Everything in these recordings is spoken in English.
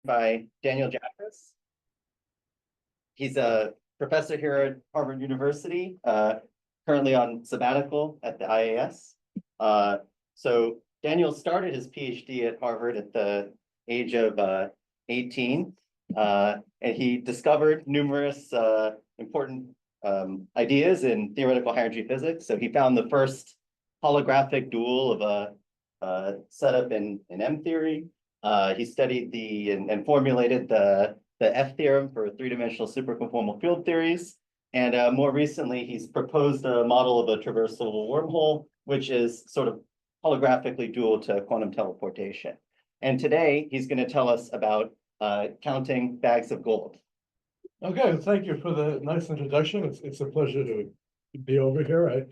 by Daniel Jafferis. He's a professor here at Harvard University, currently on sabbatical at the IAS. So Daniel started his PhD at Harvard at the age of 18, and he discovered numerous important ideas in theoretical high energy physics. So he found the first holographic dual of a setup in M theory. He studied and formulated the F theorem for three-dimensional superconformal field theories. And more recently, he's proposed a model of a traversal wormhole, which is sort of holographically dual to quantum teleportation. And today, he's going to tell us about counting bags of gold. Okay, thank you for the nice introduction. It's a pleasure to be over here. I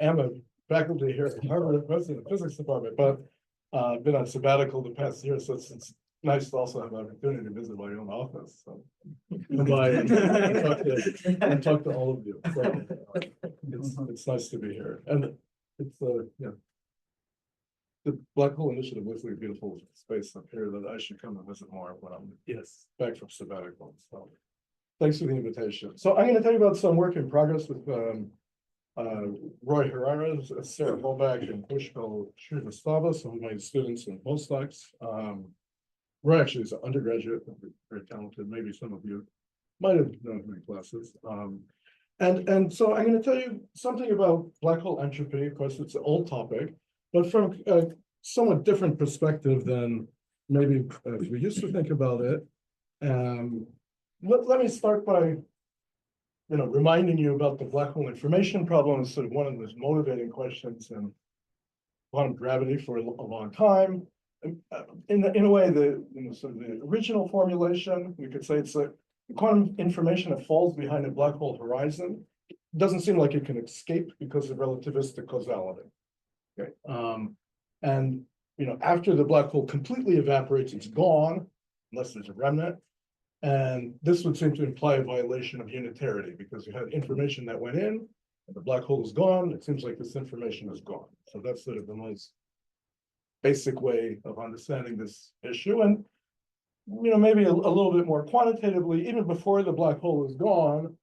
am a faculty here at Harvard, president of the physics department, but I've been on sabbatical the past year, so it's nice to also have an opportunity to visit my own office. So come by and talk to all of you. So it's nice to be here, and it's the Black Hole Initiative looks like a beautiful space up here that I should come and visit more when I'm back from sabbatical. So thanks for the invitation. So I'm going to tell you about some work in progress with Roy Herrera, Sarah Holbach, and Pushkal Shrivastava, some of my students and postdocs. Roy actually is an undergraduate, very talented. Maybe some of you might have known him in classes. And so I'm going to tell you something about black hole entropy. Of course, it's an old topic, but from a somewhat different perspective than maybe we used to think about it. Let me start by reminding you about the black hole information problem. Is sort of one of the motivating questions in quantum gravity for a long time. In a way, sort of the original formulation, we could say it's a quantum information that falls behind a black hole horizon. It doesn't seem like it can escape because of relativistic causality. Okay. And after the black hole completely evaporates, it's gone, unless there's a remnant. And this would seem to imply a violation of unitarity because you had information that went in, and the black hole is gone. It seems like this information is gone. So that's sort of the most basic way of understanding this issue. And maybe a little bit more quantitatively, even before the black hole is gone,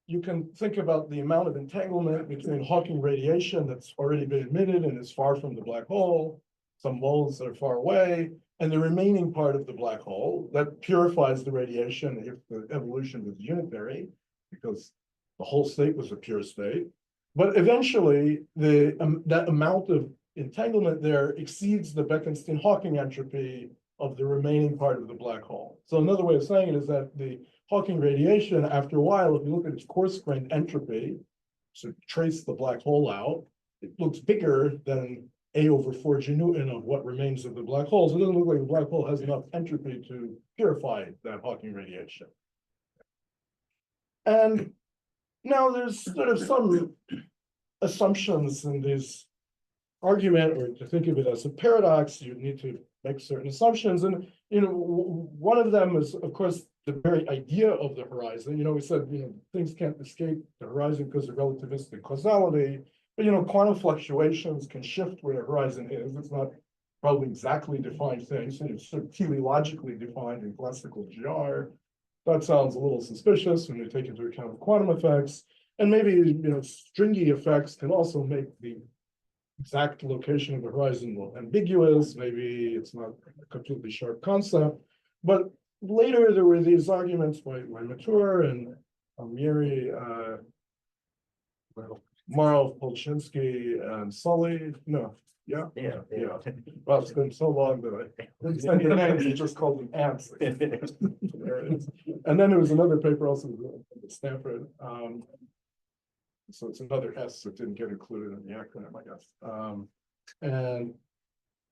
you can think about the amount of entanglement between Hawking radiation that's already been emitted and is far from the black hole, some moles that are far away, and the remaining part of the black hole that purifies the radiation if the evolution was unitary, because the whole state was a pure state. But eventually, that amount of entanglement there exceeds the Bekenstein-Hawking entropy of the remaining part of the black hole. So another way of saying it is that the Hawking radiation, after a while, if you look at its coarse-grained entropy, so trace the black hole out, it looks bigger than A over 4 G Newton of what remains of the black hole. So it doesn't look like the black hole has enough entropy to purify that Hawking radiation. And now there's sort of some assumptions in this argument, or to think of it as a paradox, you need to make certain assumptions. And one of them is, of course, the very idea of the horizon. We said things can't escape the horizon because of relativistic causality. But quantum fluctuations can shift where the horizon is. It's not probably exactly defined things. It's sort of teleologically defined in classical GR. That sounds a little suspicious when you take into account quantum effects. And maybe stringy effects can also make the exact location of the horizon ambiguous. Maybe it's not a completely sharp concept. But later there were these arguments by Matur and Almieri, Marov, Polchinski, and Sully. No, yeah. Well, it's been so long that I didn't send the names, you just called them ants. There it is. And then there was another paper also at Stanford. So it's another S that didn't get included in the acronym, I guess.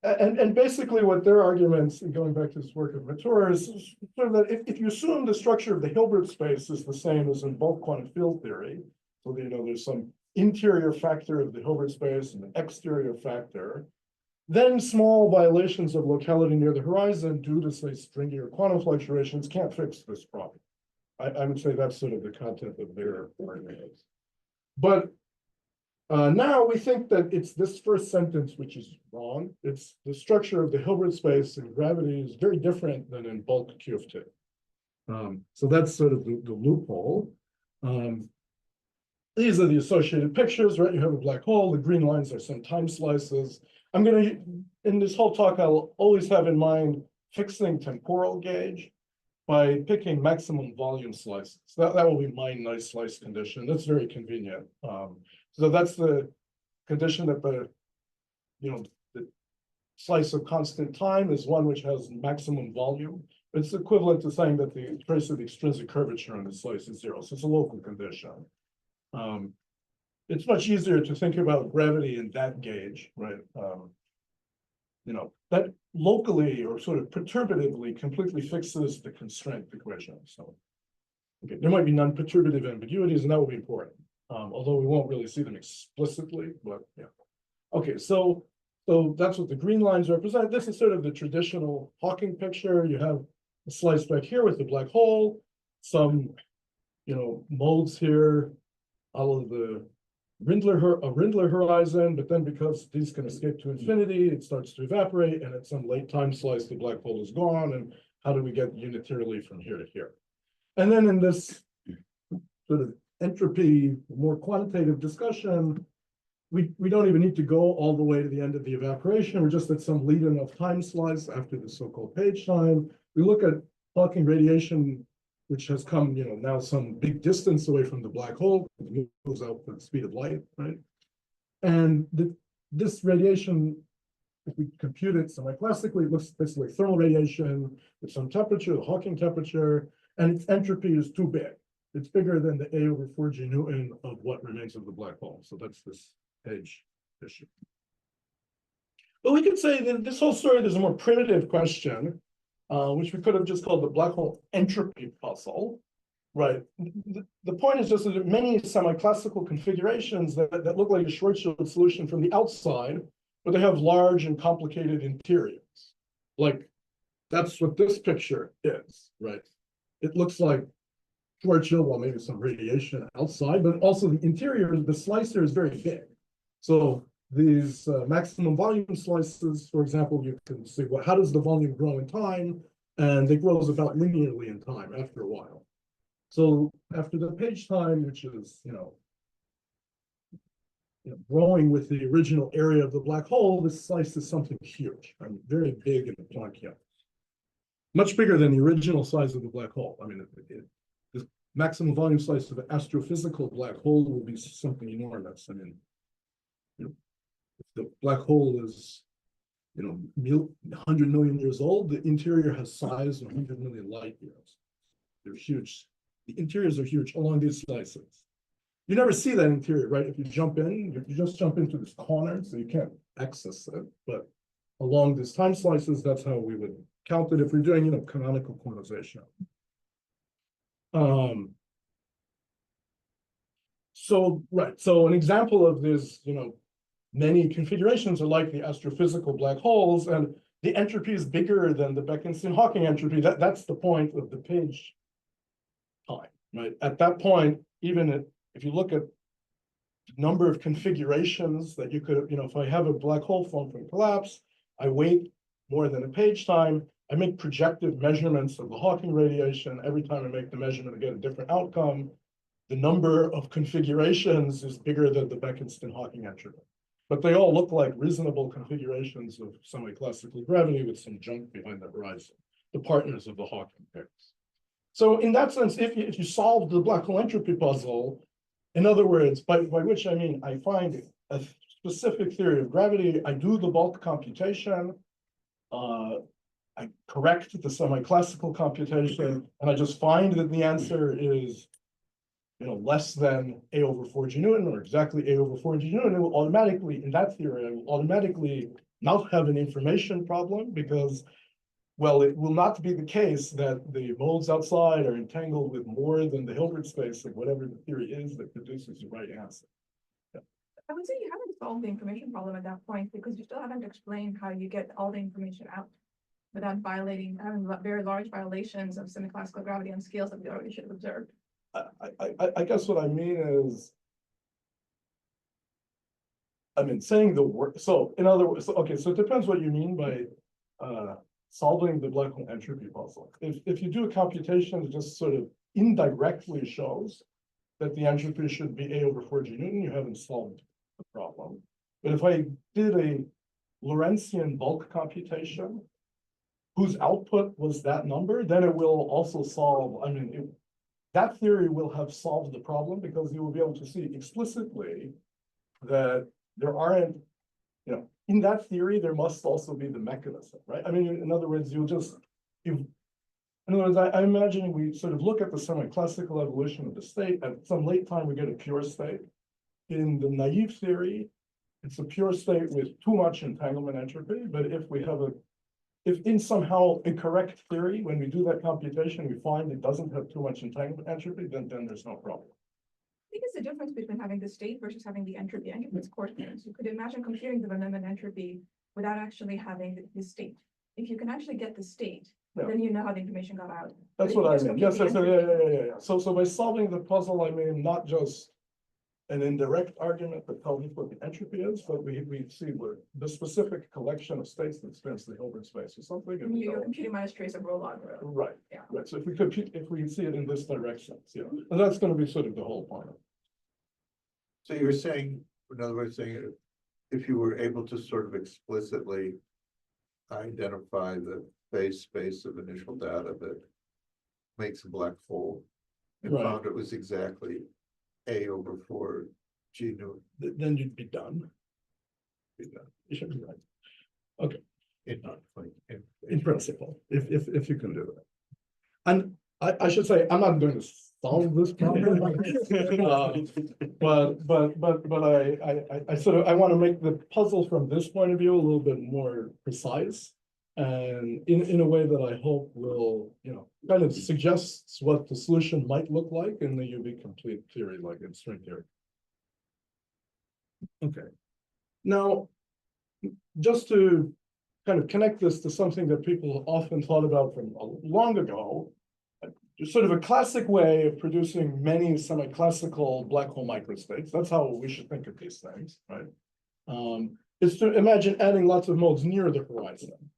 And basically what their arguments, going back to this work of Matur, is sort of that if you assume the structure of the Hilbert space is the same as in bulk quantum field theory, so there's some interior factor of the Hilbert space and an exterior factor, then small violations of locality near the horizon due to, say, stringy or quantum fluctuations can't fix this problem. I would say that's sort of the content of their arguments. But Now we think that it's this first sentence which is wrong. It's the structure of the Hilbert space in gravity is very different than in bulk Q of T. So that's sort of the loophole. These are the associated pictures, right? You have a black hole. The green lines are some time slices. I'm going to, in this whole talk, I'll always have in mind fixing temporal gauge by picking maximum volume slices. That will be my nice slice condition. That's very convenient. So that's the condition that the slice of constant time is one which has maximum volume. It's equivalent to saying that the trace of the extrinsic curvature on the slice is zero. So it's a local condition. It's much easier to think about gravity in that gauge, right? That locally or sort of perturbatively completely fixes the constraint equation. So, okay, there might be non-perturbative ambiguities, and that will be important. Although we won't really see them explicitly, but yeah. Okay, so that's what the green lines represent. This is sort of the traditional Hawking picture. You have a slice back here with the black hole, some, modes here, all of the Rindler horizon, but then because these can escape to infinity, it starts to evaporate, and at some late time slice, the black hole is gone. And how do we get unitarily from here to here? And then in this sort of entropy, more quantitative discussion, we don't even need to go all the way to the end of the evaporation. We're just at some lead enough time slice after the so-called page time. We look at Hawking radiation, which has come, now some big distance away from the black hole. It moves out at the speed of light, right? And this radiation, if we compute it semi-classically, it looks basically like thermal radiation with some temperature, the Hawking temperature, and its entropy is too big. It's bigger than the A over 4 G Newton of what remains of the black hole. So that's this page issue. But we could say that this whole story, there's a more primitive question, which we could have just called the black hole entropy puzzle, right? The point is just that there are many semi-classical configurations that look like a Schwarzschild solution from the outside, but they have large and complicated interiors. Like, that's what this picture is, right? It looks like Schwarzschild, well, maybe some radiation outside, but also the interior, the slicer is very big. So these maximum volume slices, for example, you can see, well, how does the volume grow in time? And it grows about linearly in time after a while. So after the page time, which is, growing with the original area of the black hole, this slice is something huge, very big in the Planck. Much bigger than the original size of the black hole. I mean, the maximum volume slice of an astrophysical black hole will be something enormous. I mean, if the black hole is, 100 million years old, the interior has size of 100 million light years. They're huge. The interiors are huge along these slices. You never see that interior, right? If you jump in, you just jump into this corner, so you can't access it. But along these time slices, that's how we would count it if we're doing, canonical quantization. So an example of this, many configurations are like the astrophysical black holes, and the entropy is bigger than the Bekenstein-Hawking entropy. That's the point of the page time, right? At that point, even if you look at the number of configurations that you could, if I have a black hole formed from collapse, I wait more than a page time, I make projective measurements of the Hawking radiation. Every time I make the measurement, I get a different outcome. The number of configurations is bigger than the Bekenstein-Hawking entropy. But they all look like reasonable configurations of semi-classical gravity with some junk behind the horizon, the partners of the Hawking pairs. So in that sense, if you solve the black hole entropy puzzle, in other words, by which I mean I find a specific theory of gravity, I do the bulk computation, I correct the semi-classical computation, and I just find that the answer is less than A over 4 G Newton, or exactly A over 4 G Newton, it will automatically, in that theory, I will automatically not have an information problem because, well, it will not be the case that the modes outside are entangled with more than the Hilbert space, like whatever the theory is that produces the right answer. Yeah. I would say you haven't solved the information problem at that point because you still haven't explained how you get all the information out without having very large violations of semi-classical gravity on scales that we already should have observed. I guess what I mean is I mean, saying the word, so in other words, okay, so it depends what you mean by solving the black hole entropy puzzle. If you do a computation that just sort of indirectly shows that the entropy should be A over 4G Newton, you haven't solved the problem. But if I did a Lorentzian bulk computation whose output was that number, then it will also solve, I mean, that theory will have solved the problem because you will be able to see explicitly that there aren't, you know, in that theory, there must also be the mechanism, right? I mean, in other words, in other words, I'm imagining we sort of look at the semi-classical evolution of the state. At some late time, we get a pure state. In the naive theory, it's a pure state with too much entanglement entropy. But if in somehow a correct theory, when we do that computation, we find it doesn't have too much entanglement entropy, then there's no problem. I think it's the difference between having the state versus having the entropy. Entropy is coordinates. You could imagine computing the von Neumann entropy without actually having the state. If you can actually get the state, then you know how the information got out. That's what I mean. Yes, yeah. So by solving the puzzle, I mean not just an indirect argument that tells us what the entropy is, but we see where the specific collection of states that spans the Hilbert space or something. And you're computing minus trace of rho log rho. Right. Yeah. Right. So if we see it in this direction, and that's going to be sort of the whole point. So you're saying, in other words, saying if you were able to sort of explicitly identify the phase space of initial data that makes a black hole and Right. found it was exactly A over 4 G Newton. Then you'd be done. You should be right. In principle, if you can do that. And I should say, I'm not going to solve this problem. But I want to make the puzzle from this point of view a little bit more precise. And in a way that I hope will, you know, kind of suggests what the solution might look like in the UV complete theory, like in string theory. Okay. Now, just to kind of connect this to something that people often thought about from long ago, sort of a classic way of producing many semi-classical black hole microstates. That's how we should think of these things, right? Is to imagine adding lots of modes near the horizon.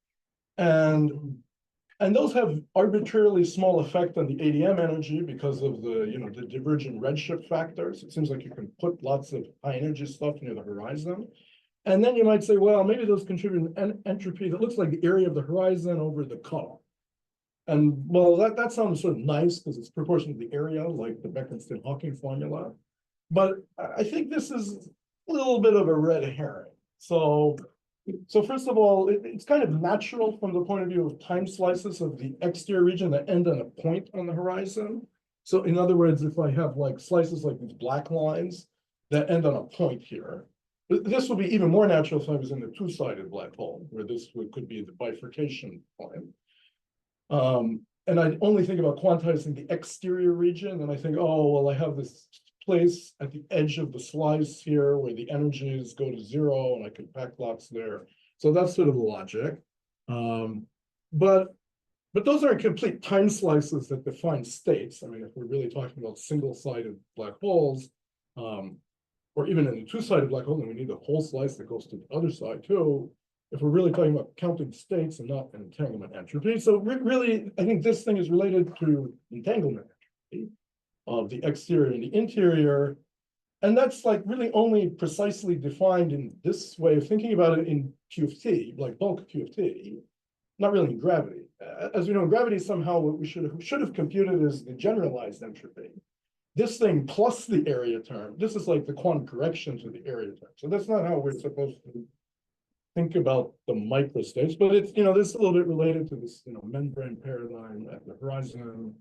And those have arbitrarily small effect on the ADM energy because of the, you know, the divergent redshift factors. It seems like you can put lots of high energy stuff near the horizon. And then you might say, well, maybe those contribute an entropy that looks like the area of the horizon over the cutoff. And well, that sounds sort of nice because it's proportional to the area, like the Bekenstein-Hawking formula. But I think this is a little bit of a red herring. So first of all, it's kind of natural from the point of view of time slices of the exterior region that end on a point on the horizon. So in other words, if I have like slices like these black lines that end on a point here, this would be even more natural if I was in a two-sided black hole, where this could be the bifurcation point. And I only think about quantizing the exterior region, and I think, oh, well, I have this place at the edge of the slice here where the energies go to zero, and I could pack lots there. So that's sort of the logic. But those aren't complete time slices that define states. I mean, if we're really talking about single-sided black holes, or even in a two-sided black hole, then we need a whole slice that goes to the other side too. If we're really talking about counting states and not entanglement entropy. So really, I think this thing is related to entanglement entropy of the exterior and the interior. And that's like really only precisely defined in this way of thinking about it in Q of T, like bulk Q of T, not really in gravity. As we know, in gravity, somehow what we should have computed is the generalized entropy. This thing plus the area term, this is like the quantum correction to the area term. So that's not how we're supposed to think about the microstates, but it's, you know, this is a little bit related to this, you know, membrane paradigm at the horizon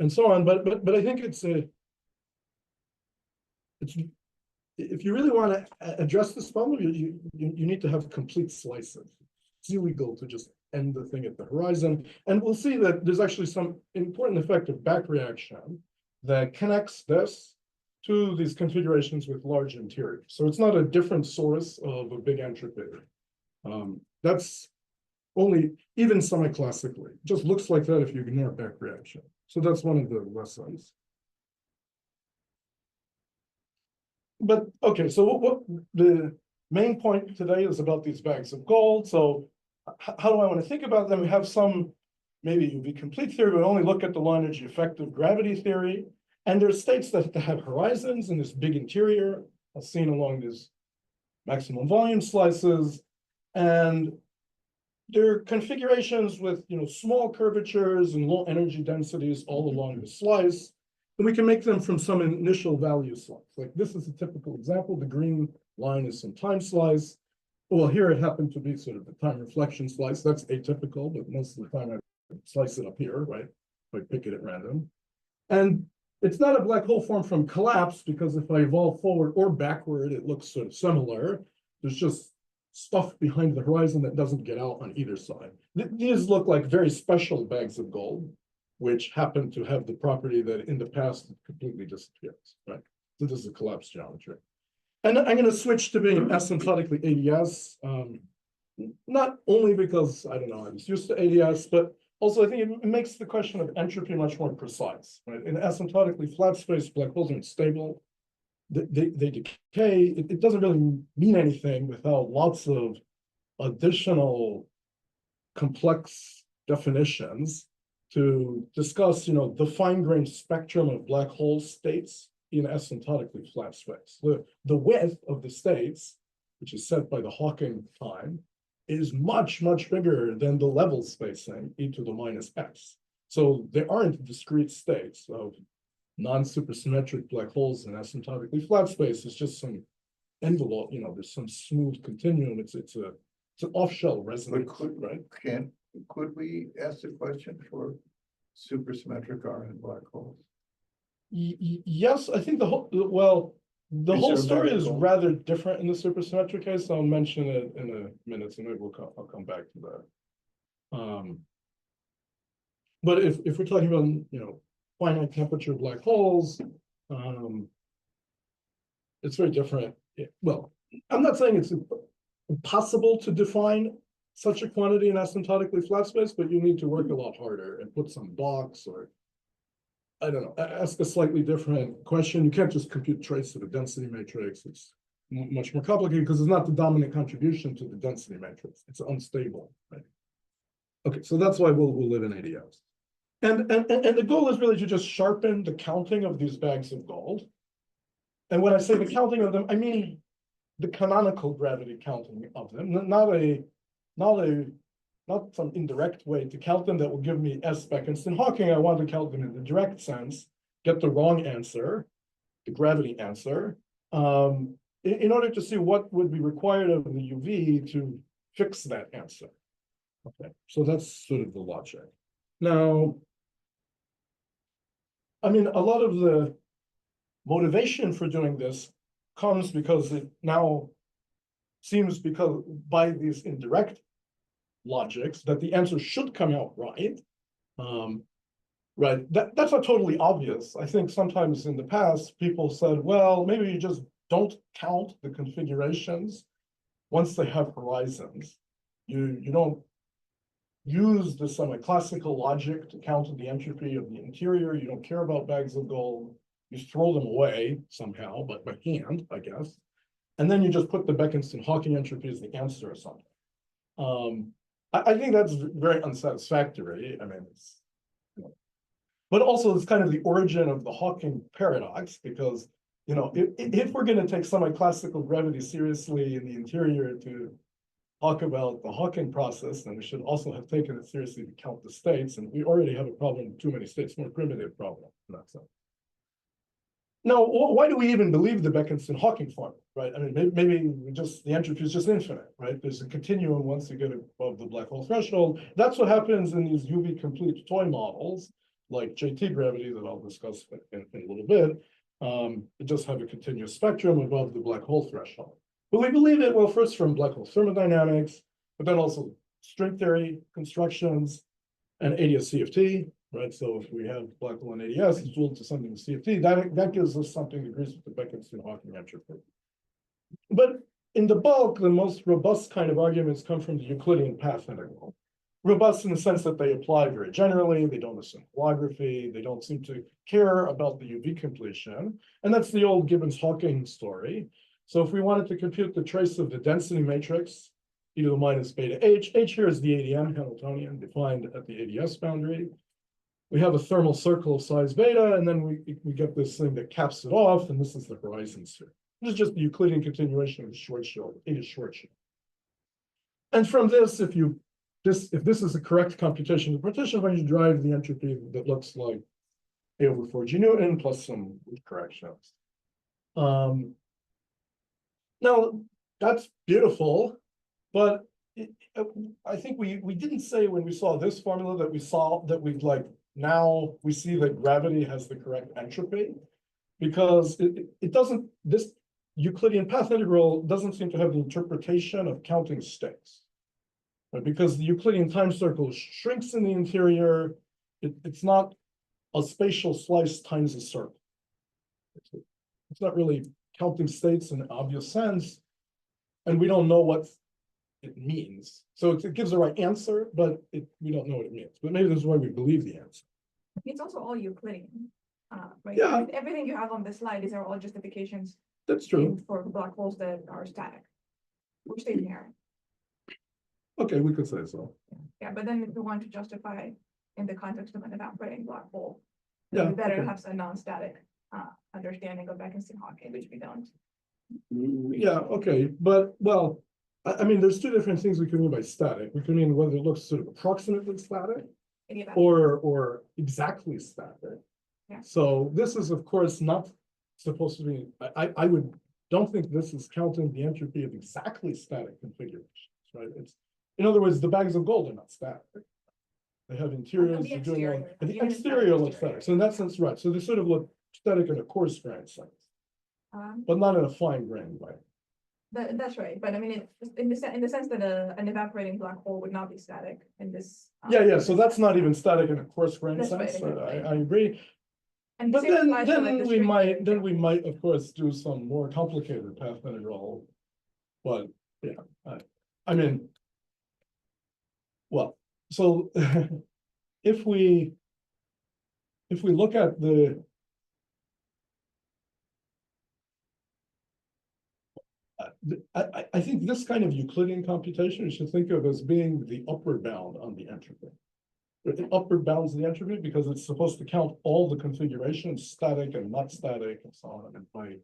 and so on. But I think it's if you really want to address this problem, you need to have complete slices. It's illegal to just end the thing at the horizon. And we'll see that there's actually some important effect of back reaction that connects this to these configurations with large interiors. So it's not a different source of a big entropy. That's only even semi-classically. Just looks like that if you ignore back reaction. So that's one of the lessons. But okay, so what the main point today is about these bags of gold. So how do I want to think about them? We have some maybe UV complete theory, but only look at the low energy effective gravity theory. And there's states that have horizons in this big interior, as seen along these maximum volume slices. And there are configurations with small curvatures and low energy densities all along the slice. And we can make them from some initial value slice. Like this is a typical example. The green line is some time slice. Well, here it happened to be sort of the time reflection slice. That's atypical, but most of the time I slice it up here, right? If I pick it at random. And it's not a black hole formed from collapse, because if I evolve forward or backward, it looks sort of similar. There's just stuff behind the horizon that doesn't get out on either side. These look like very special bags of gold, which happen to have the property that in the past completely disappears, right? So this is a collapse geometry. And I'm going to switch to being asymptotically ADS, not only because, I don't know, I was used to ADS, but also I think it makes the question of entropy much more precise, right? In asymptotically flat space, black holes aren't stable. They decay. It doesn't really mean anything without lots of additional complex definitions to discuss, the fine-grained spectrum of black hole states in asymptotically flat space. The width of the states, which is set by the Hawking time, is much, much bigger than the level spacing e to the minus x. So there aren't discrete states of non-supersymmetric black holes in asymptotically flat space. It's just some envelope, there's some smooth continuum. It's an off-shell resonance, right? Could we ask the question for supersymmetric RN black holes? Yes, I think the whole story is rather different in the supersymmetric case. I'll mention it in a minute, so maybe I'll come back to that. But if we're talking about finite temperature black holes, it's very different. Well, I'm not saying it's impossible to define such a quantity in asymptotically flat space, but you need to work a lot harder and put some blocks, or I don't know, ask a slightly different question. You can't just compute trace of a density matrix. It's much more complicated because it's not the dominant contribution to the density matrix. It's unstable, right? Okay, so that's why we'll live in ADS. And the goal is really to just sharpen the counting of these bags of gold. And when I say the counting of them, I mean the canonical gravity counting of them, not some indirect way to count them that will give me S Bekenstein-Hawking. I want to count them in the direct sense, get the wrong answer, the gravity answer, in order to see what would be required of the UV to fix that answer. Okay, so that's sort of the logic. Now, I mean, a lot of the motivation for doing this comes because it now seems, because by these indirect logics, that the answer should come out right. Right, that's not totally obvious. I think sometimes in the past, people said, well, maybe you just don't count the configurations once they have horizons. You don't use the semi-classical logic to count the entropy of the interior. You don't care about bags of gold. You throw them away somehow, but by hand, I guess. And then you just put the Bekenstein-Hawking entropy as the answer or something. I think that's very unsatisfactory. I mean, but also it's kind of the origin of the Hawking paradox, because, if we're going to take semi-classical gravity seriously in the interior to talk about the Hawking process, then we should also have taken it seriously to count the states. And we already have a problem with too many states, more primitive problem in that sense. Now, why do we even believe the Bekenstein-Hawking formula, right? I mean, maybe just the entropy is just infinite, right? There's a continuum once you get above the black hole threshold. That's what happens in these UV complete toy models, like JT gravity that I'll discuss in a little bit. It just have a continuous spectrum above the black hole threshold. But we believe it, well, first from black hole thermodynamics, but then also string theory constructions and ADS CFT. Right, so if we have black hole and ADS, it's dual to something with CFT, that gives us something that agrees with the Bekenstein-Hawking entropy. But in the bulk, the most robust kind of arguments come from the Euclidean path integral. Robust in the sense that they apply very generally, they don't assume holography, they don't seem to care about the UV completion. And that's the old Gibbons-Hawking story. So if we wanted to compute the trace of the density matrix, e to the minus beta h here is the ADM Hamiltonian defined at the ADS boundary. We have a thermal circle of size beta, and then we get this thing that caps it off, and this is the horizon sphere. This is just the Euclidean continuation of the Schwarzschild, eta Schwarzschild. And from this, if this is the correct computation of the partition function, you derive the entropy that looks like A over 4G Newton plus some corrections. Now, that's beautiful, but I think we didn't say when we saw this formula that we saw that now we see that gravity has the correct entropy, because it doesn't, this Euclidean path integral doesn't seem to have the interpretation of counting states. Right? Because the Euclidean time circle shrinks in the interior, it's not a spatial slice times a circle. It's not really counting states in an obvious sense, and we don't know what it means. So it gives the right answer, but we don't know what it means. But maybe this is why we believe the answer. It's also all Euclidean, right? Yeah. Everything you have on this slide, these are all justifications That's true. for black holes that are static, which they inherit. Okay, we could say so. Yeah, but then if we want to justify in the context of an evaporating black hole, Yeah, we better okay. have a non-static understanding of Bekenstein-Hawking, which we don't. Yeah, okay, but well, I mean, there's two different things we can mean by static. We can mean whether it looks sort of approximately static in the or exactly static. Yeah. So this is, of course, not supposed to be. I don't think this is counting the entropy of exactly static configurations, right? It's, in other words, the bags of gold are not static. They have interiors. the They're doing all, exterior. and the Even inside the exterior looks exterior. static. So in that sense, right. So they sort of look static in a coarse grained sense, but not in a fine grained way. That's right, but I mean, in the sense that an evaporating black hole would not be static in this. Yeah, so that's not even static in a coarse grained That's right, sense. exactly. I agree. And the But same applies to, like, the we string might, theory. of course, do some more complicated path integral. But yeah, I mean, well, so if we look at the I think this kind of Euclidean computation you should think of as being the upward bound on the entropy. It upward bounds the entropy because it's supposed to count all the configurations, static and not static, and so on. And by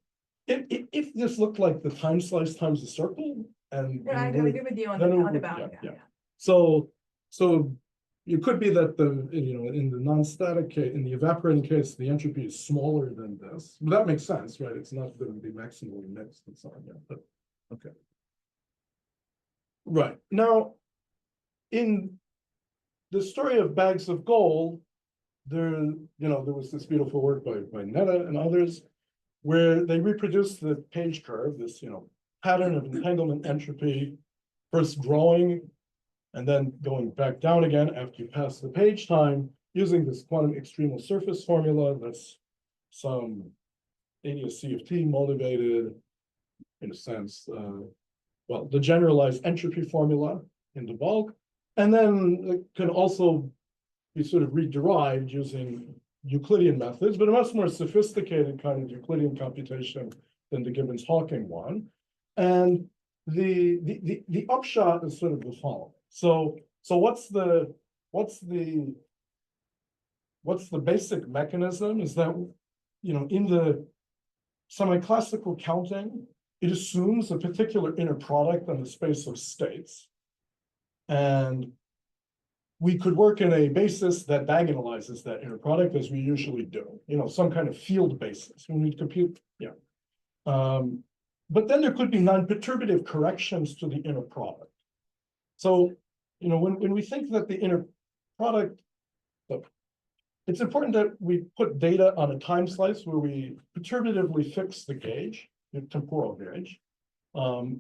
if this looked like the time slice times the circle, and Yeah, I agree with you on then it the would- bound, yeah. So it could be that in the non-static case, in the evaporating case, the entropy is smaller than this. But that makes sense, right? It's not going to be maximally mixed and so on. Yeah, but okay. Right. Now, in the story of bags of gold, there was this beautiful work by Netta and others, where they reproduced the page curve, this pattern of entanglement entropy, first growing and then going back down again after you pass the page time, using this quantum extremal surface formula. That's some ADS CFT motivated, in a sense, well, the generalized entropy formula in the bulk, and then it can also be sort of re-derived using Euclidean methods, but a much more sophisticated kind of Euclidean computation than the Gibbons-Hawking one. And the upshot is sort of the following. So what's the basic mechanism is that in the semi-classical counting, it assumes a particular inner product on the space of states. And we could work in a basis that diagonalizes that inner product as we usually do, some kind of field basis when we compute, but then there could be non-perturbative corrections to the inner product. So, when we think that the inner product, look, it's important that we put data on a time slice where we perturbatively fix the gauge, the temporal gauge.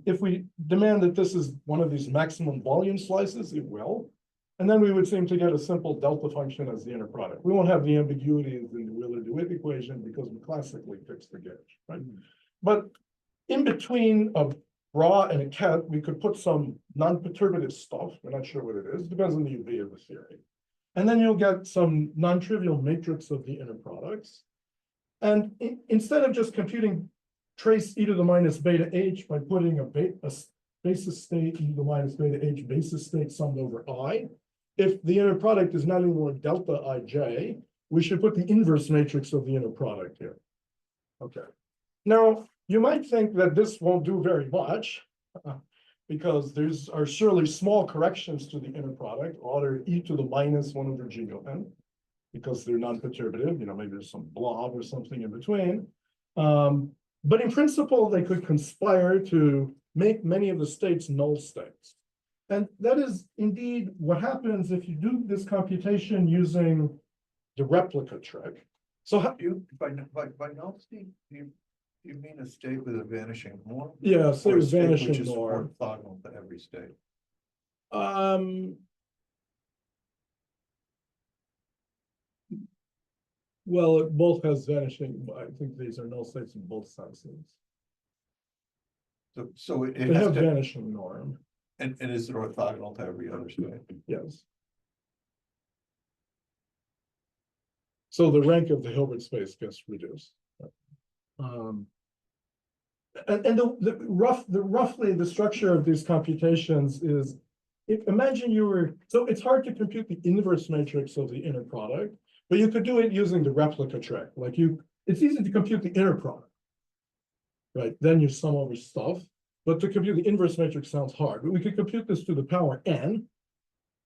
If we demand that this is one of these maximum volume slices, it will. And then we would seem to get a simple delta function as the inner product. We won't have the ambiguities in the Wheeler-DeWitt equation because we classically fix the gauge, right? But in between a bra and a ket, we could put some non-perturbative stuff. We're not sure what it is. Depends on the UV of the theory. And then you'll get some non-trivial matrix of the inner products. And instead of just computing trace e to the minus beta h by putting a basis state e to the minus beta h basis state summed over I. If the inner product is not anymore delta ij, we should put the inverse matrix of the inner product here. Okay. Now, you might think that this won't do very much because there's are surely small corrections to the inner product, order e to the minus 1 over g of n, because they're non-perturbative, maybe there's some blob or something in between. But in principle, they could conspire to make many of the states null states. And that is indeed what happens if you do this computation using the replica trick. So how, By null state, you mean a state with a vanishing norm? yeah, so Or a state vanishing which is norm. orthogonal to every state? Well, it both has vanishing, I think these are null states in both senses. So it They has have to, vanishing norm, and is it orthogonal to every other state? yes. So the rank of the Hilbert space gets reduced. And roughly the structure of these computations is, imagine you were, so it's hard to compute the inverse matrix of the inner product, but you could do it using the replica trick. It's easy to compute the inner product, right? Then you sum over stuff, but to compute the inverse matrix sounds hard. But we could compute this to the power n,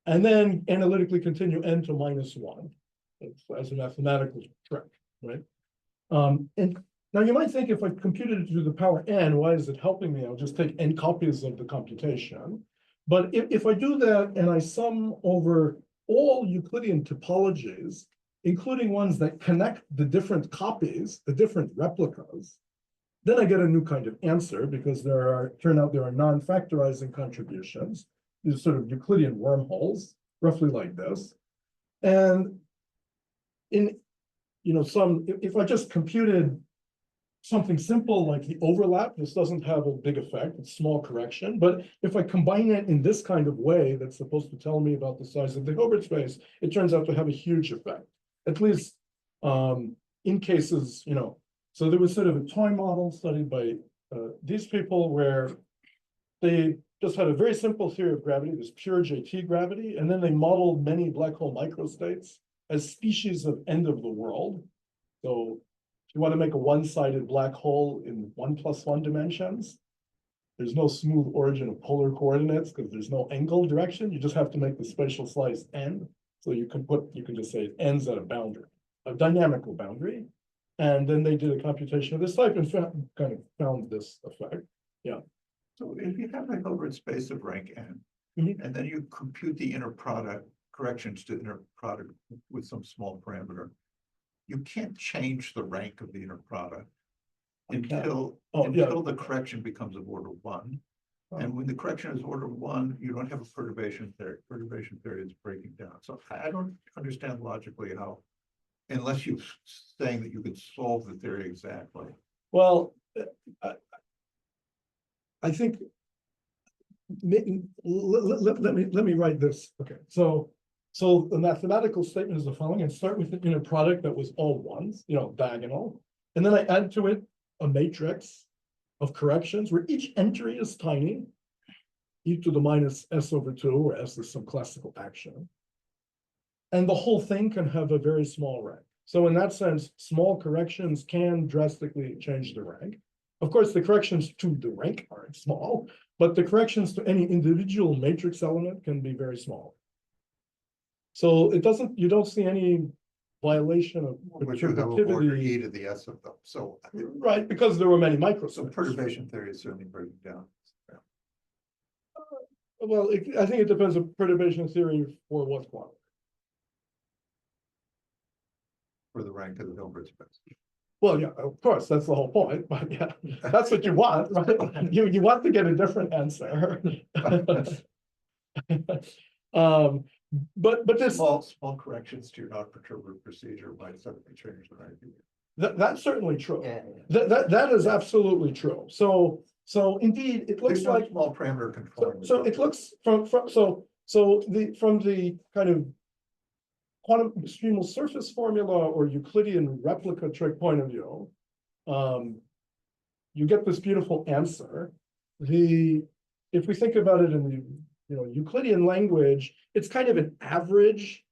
and then analytically continue n to minus 1 as a mathematical trick, right? And now you might think if I computed it to the power n, why is it helping me? I'll just take n copies of the computation. But if I do that and I sum over all Euclidean topologies, including ones that connect the different copies, the different replicas, then I get a new kind of answer because turn out there are non-factorizing contributions, these sort of Euclidean wormholes, roughly like this. And if I just computed something simple like the overlap, this doesn't have a big effect, it's small correction. But if I combine it in this kind of way that's supposed to tell me about the size of the Hilbert space, it turns out to have a huge effect. At least in cases, so there was sort of a toy model studied by these people where they just had a very simple theory of gravity, this pure JT gravity, and then they modeled many black hole microstates as species of end of the world. So if you want to make a one-sided black hole in 1+1 dimensions, there's no smooth origin of polar coordinates because there's no angle direction. You just have to make the spatial slice end. So you can just say it ends at a boundary, a dynamical boundary. And then they did a computation of this type and kind of found this effect. Yeah. So if you have a Hilbert space of rank n, and then you compute the inner product, corrections to inner product with some small parameter, you can't change the rank of the inner product until the correction becomes of order 1. And when the correction is order 1, you don't have a perturbation theory. Perturbation theory is breaking down. So I don't understand logically how, unless you're saying that you could solve the theory exactly. Well, I think let me write this. Okay, so the mathematical statement is the following, and start with an inner product that was all ones, diagonal, and then I add to it a matrix of corrections where each entry is tiny, e to the minus s over 2, where s is some classical action, and the whole thing can have a very small rank. So in that sense, small corrections can drastically change the rank. Of course, the corrections to the rank aren't small, but the corrections to any individual matrix element can be very small. So you don't see any violation of But you have order e perturbativity. to the s of them. So Right, because there were many microscopes. so perturbation theory is certainly breaking down. Well, I think it depends on perturbation theory for what quantity. For the rank of the Hilbert space. Well, yeah, of course, that's the whole point, but yeah, that's what you want, right? You want to get a different answer. But this Small corrections to your non-perturbative procedure might suddenly change the rank. that's certainly true. Yeah. That is absolutely true. So indeed, it looks There's no like small parameter controlling. so it looks from the kind of quantum extremal surface formula or Euclidean replica trick point of view, you get this beautiful answer. If we think about it in the Euclidean language, it's kind of an average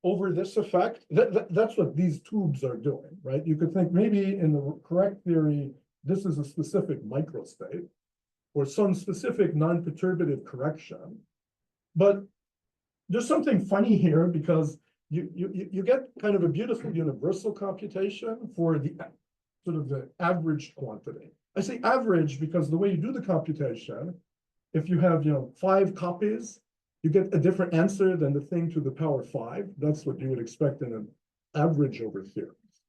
over this effect. That's what these tubes are doing, right? You could think maybe in the correct theory, this is a specific microstate or some specific non-perturbative correction. But there's something funny here because you get kind of a beautiful universal computation for the sort of the average quantity. I say average because the way you do the computation, if you have 5 copies, you get a different answer than the thing to the power 5. That's what you would expect in an average over theories.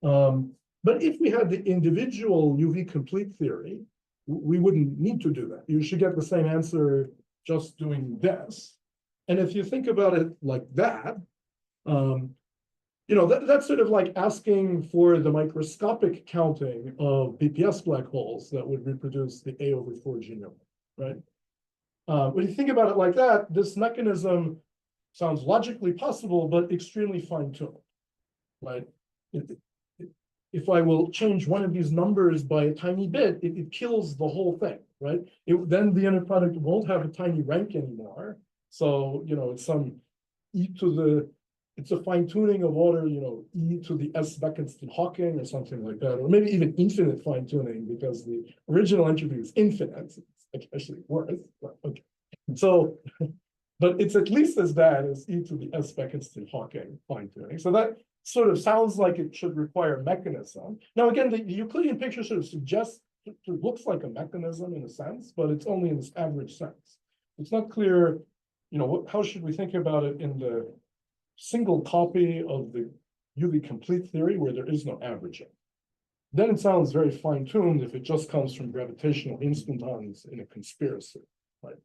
But if we had the individual UV complete theory, we wouldn't need to do that. You should get the same answer just doing this. And if you think about it like that, that's sort of like asking for the microscopic counting of BPS black holes that would reproduce the A over 4 genome, right? When you think about it like that, this mechanism sounds logically possible, but extremely fine-tuned, right? If I will change one of these numbers by a tiny bit, it kills the whole thing, right? Then the inner product won't have a tiny rank anymore. So, it's some it's a fine-tuning of order, e to the S Bekenstein-Hawking or something like that, or maybe even infinite fine-tuning because the original entropy is infinite. It's actually worse, but okay. So, but it's at least as bad as e to the S Bekenstein-Hawking fine-tuning. So that sort of sounds like it should require mechanism. Now, again, the Euclidean picture sort of suggests, it looks like a mechanism in a sense, but it's only in this average sense. It's not clear, how should we think about it in the single copy of the UV complete theory where there is no averaging. Then it sounds very fine-tuned if it just comes from gravitational instantons in a conspiracy, right?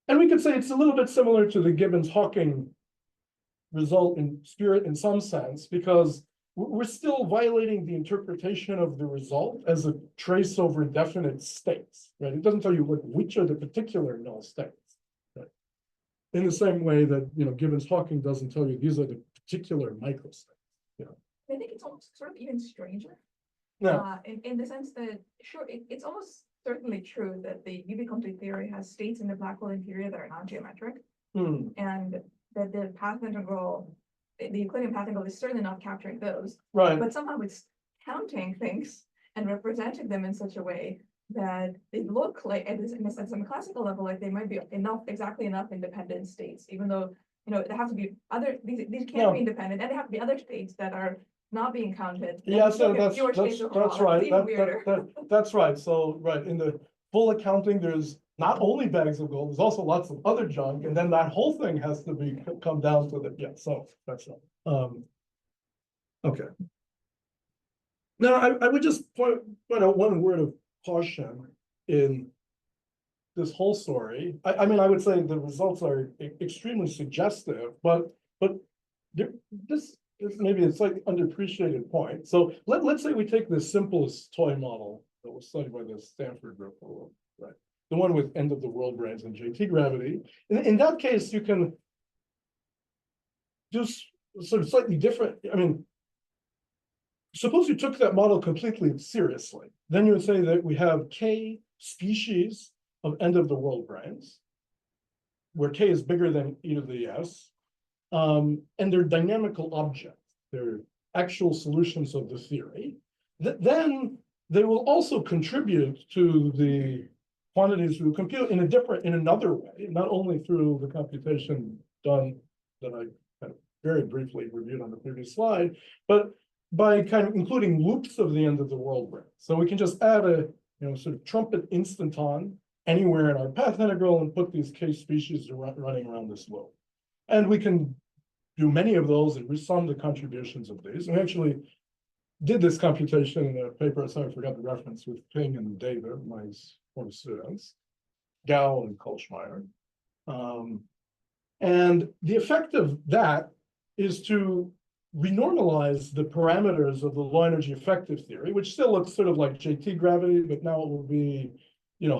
And we could say it's a little bit similar to the Gibbons-Hawking result in spirit in some sense, because we're still violating the interpretation of the result as a trace over definite states, right? It doesn't tell you which are the particular null states. In the same way that Gibbons-Hawking doesn't tell you these are the particular microstates. I think it's almost sort of even stranger. No. In the sense that sure, it's almost certainly true that the UV complete theory has states in the black hole interior that are non-geometric, and that the path integral, the Euclidean path integral, is certainly not capturing those. Right. But somehow it's counting things and representing them in such a way that they look like, in a sense, on a classical level, like they might be exactly enough independent states, even though, there have to be these can't be independent, and they have to be other states that are not being counted. Yeah, so that's right. That's right. So, in the full accounting, there's not only bags of gold, there's also lots of other junk, and then that whole thing has to come down to so that's right. Okay. Now, I would just point out one word of caution in this whole story. I mean, I would say the results are extremely suggestive, but this is maybe a slightly underappreciated point. So let's say we take the simplest toy model that was studied by the Stanford group, right? The one with end of the world brains and JT gravity. In that case, you can do sort of slightly different. I mean, suppose you took that model completely seriously, then you would say that we have K species of end of the world brains, where K is bigger than e to the S, and they're dynamical objects. They're actual solutions of the theory. Then they will also contribute to the quantities we compute in another way, not only through the computation done that I kind of very briefly reviewed on the previous slide, but by kind of including loops of the end of the world brain. So we can just add a sort of trumpet instanton anywhere in our path integral and put these K species running around this loop. And we can do many of those and resum the contributions of these. And we actually did this computation in a paper, sorry, I forgot the reference, with Ping and David, my former students, Gao and Kolschmeyer. And the effect of that is to renormalize the parameters of the low energy effective theory, which still looks sort of like JT gravity, but now it will be,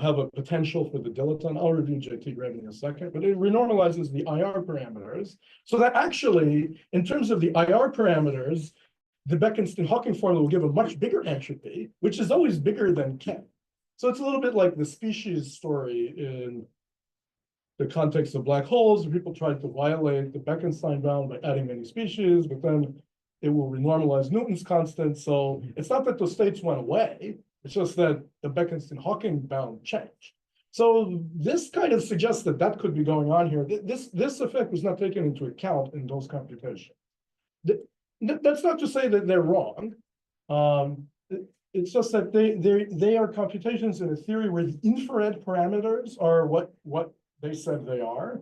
have a potential for the dilaton. I'll review JT gravity in a second, but it renormalizes the IR parameters so that actually, in terms of the IR parameters, the Bekenstein-Hawking formula will give a much bigger entropy, which is always bigger than K. So it's a little bit like the species story in the context of black holes, where people tried to violate the Bekenstein bound by adding many species, but then it will renormalize Newton's constant. So it's not that those states went away, it's just that the Bekenstein-Hawking bound changed. So this kind of suggests that that could be going on here. This effect was not taken into account in those computations. That's not to say that they're wrong. It's just that they are computations in a theory where the infrared parameters are what they said they are.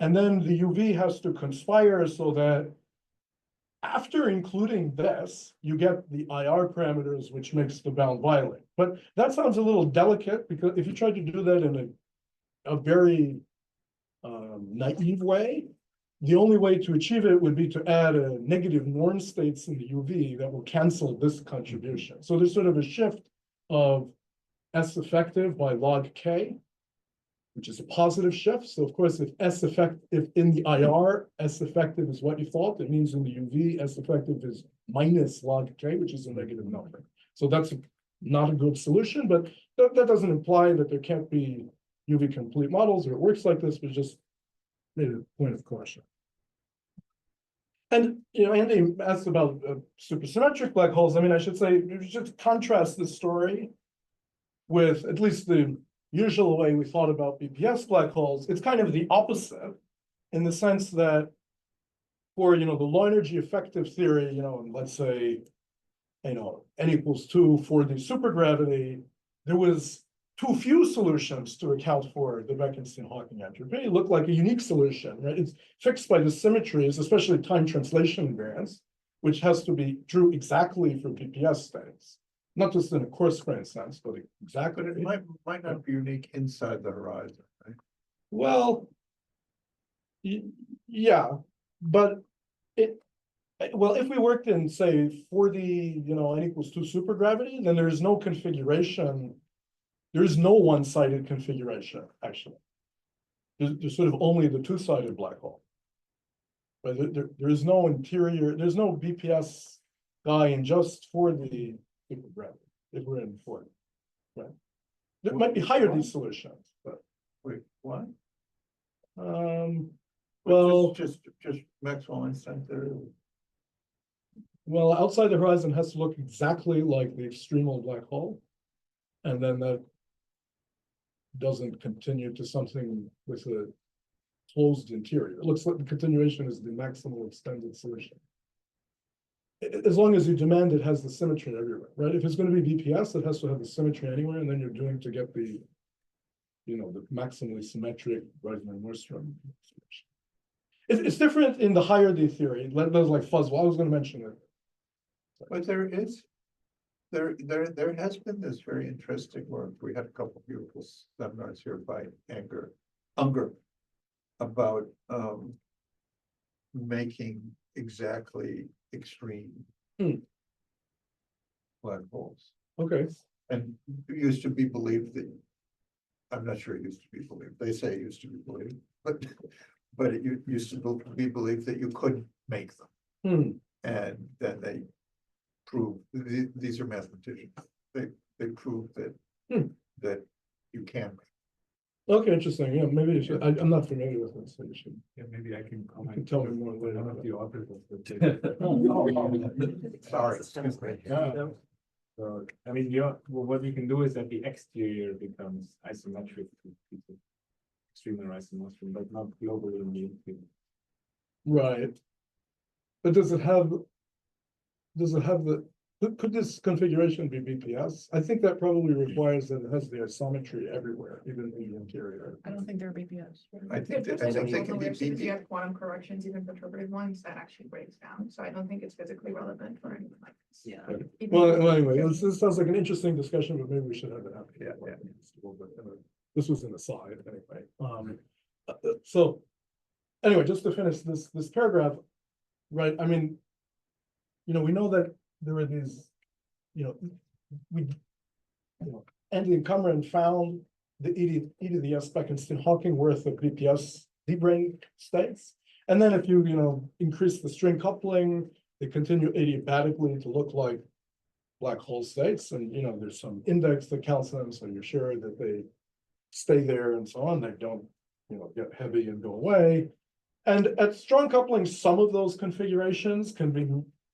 And then the UV has to conspire so that after including this, you get the IR parameters, which makes the bound violate. But that sounds a little delicate, because if you try to do that in a very naive way, the only way to achieve it would be to add a negative norm states in the UV that will cancel this contribution. So there's sort of a shift of S effective by log K, which is a positive shift. So of course, if in the IR, S effective is what you thought, it means in the UV, S effective is minus log K, which is a negative number. So that's not a good solution, but that doesn't imply that there can't be UV complete models, or it works like this, but just maybe a point of caution. And, Andy asked about supersymmetric black holes. I mean, I should say, you should contrast this story with at least the usual way we thought about BPS black holes. It's kind of the opposite, in the sense that for, the low energy effective theory, let's say, n=2 for the supergravity, there was too few solutions to account for the Bekenstein-Hawking entropy. It looked like a unique solution, right? It's fixed by the symmetries, especially time translation invariance, which has to be true exactly for BPS states, not just in a coarse-grained sense, but exactly. But it might not be unique inside the horizon, right? Well, yeah, but if we worked in, say, for the n=2 supergravity, then there is no configuration. There is no one-sided configuration, actually. There's sort of only the two-sided black hole. But there is no interior, there's no BPS guy in just for the supergravity, if we're in for it. Right? There might be higher these solutions, but Wait, what? well, Just Maxwell Einstein theory. well, outside the horizon has to look exactly like the extremal black hole. And then that doesn't continue to something with a closed interior. It looks like the continuation is the maximal extended solution. As long as you demand it has the symmetry everywhere, right? If it's going to be BPS, it has to have the symmetry anywhere, and then you're doing to get the, the maximally symmetric Weisner-Nordstrom solution. It's different in the higher D theory. There's like fuzz. Well, I was going to mention it. But there has been this very interesting work. We had a couple of beautiful seminars here by Unger about making exactly extreme black holes. Okay. And it used to be believed that, I'm not sure it used to be believed, they say it used to be believed, but it used to be believed that you couldn't make them. And then they proved, these are mathematicians, they proved that that you can. Okay, interesting. Yeah, maybe you should. I'm not familiar with this, so you should. Yeah, maybe I can comment. You can tell me more later. One of the authors of the Sorry. So, I mean, what you can do is that the exterior becomes isometric to extreme and isomorphism, but not globally in the interior. Right. But does it have could this configuration be BPS? I think that probably requires that it has the isometry everywhere, even in the interior. I don't think they're BPS. I think There's they also can be if you BPS. have quantum corrections, even perturbative ones, that actually breaks down. So I don't think it's physically relevant for anything like this. Yeah. Even Well, if- anyway, this sounds like an interesting discussion, but maybe we should have it happen. Yeah. This was an aside, anyway. So, anyway, just to finish this paragraph, right? I mean, we know that there are these, Andy and Cameron found the E to the S Bekenstein-Hawking worth of BPS debrane states. And then if you, increase the string coupling, they continue adiabatically to look like black hole states, and there's some index that counts them, so you're sure that they stay there and so on. They don't, get heavy and go away. And at strong coupling, some of those configurations can be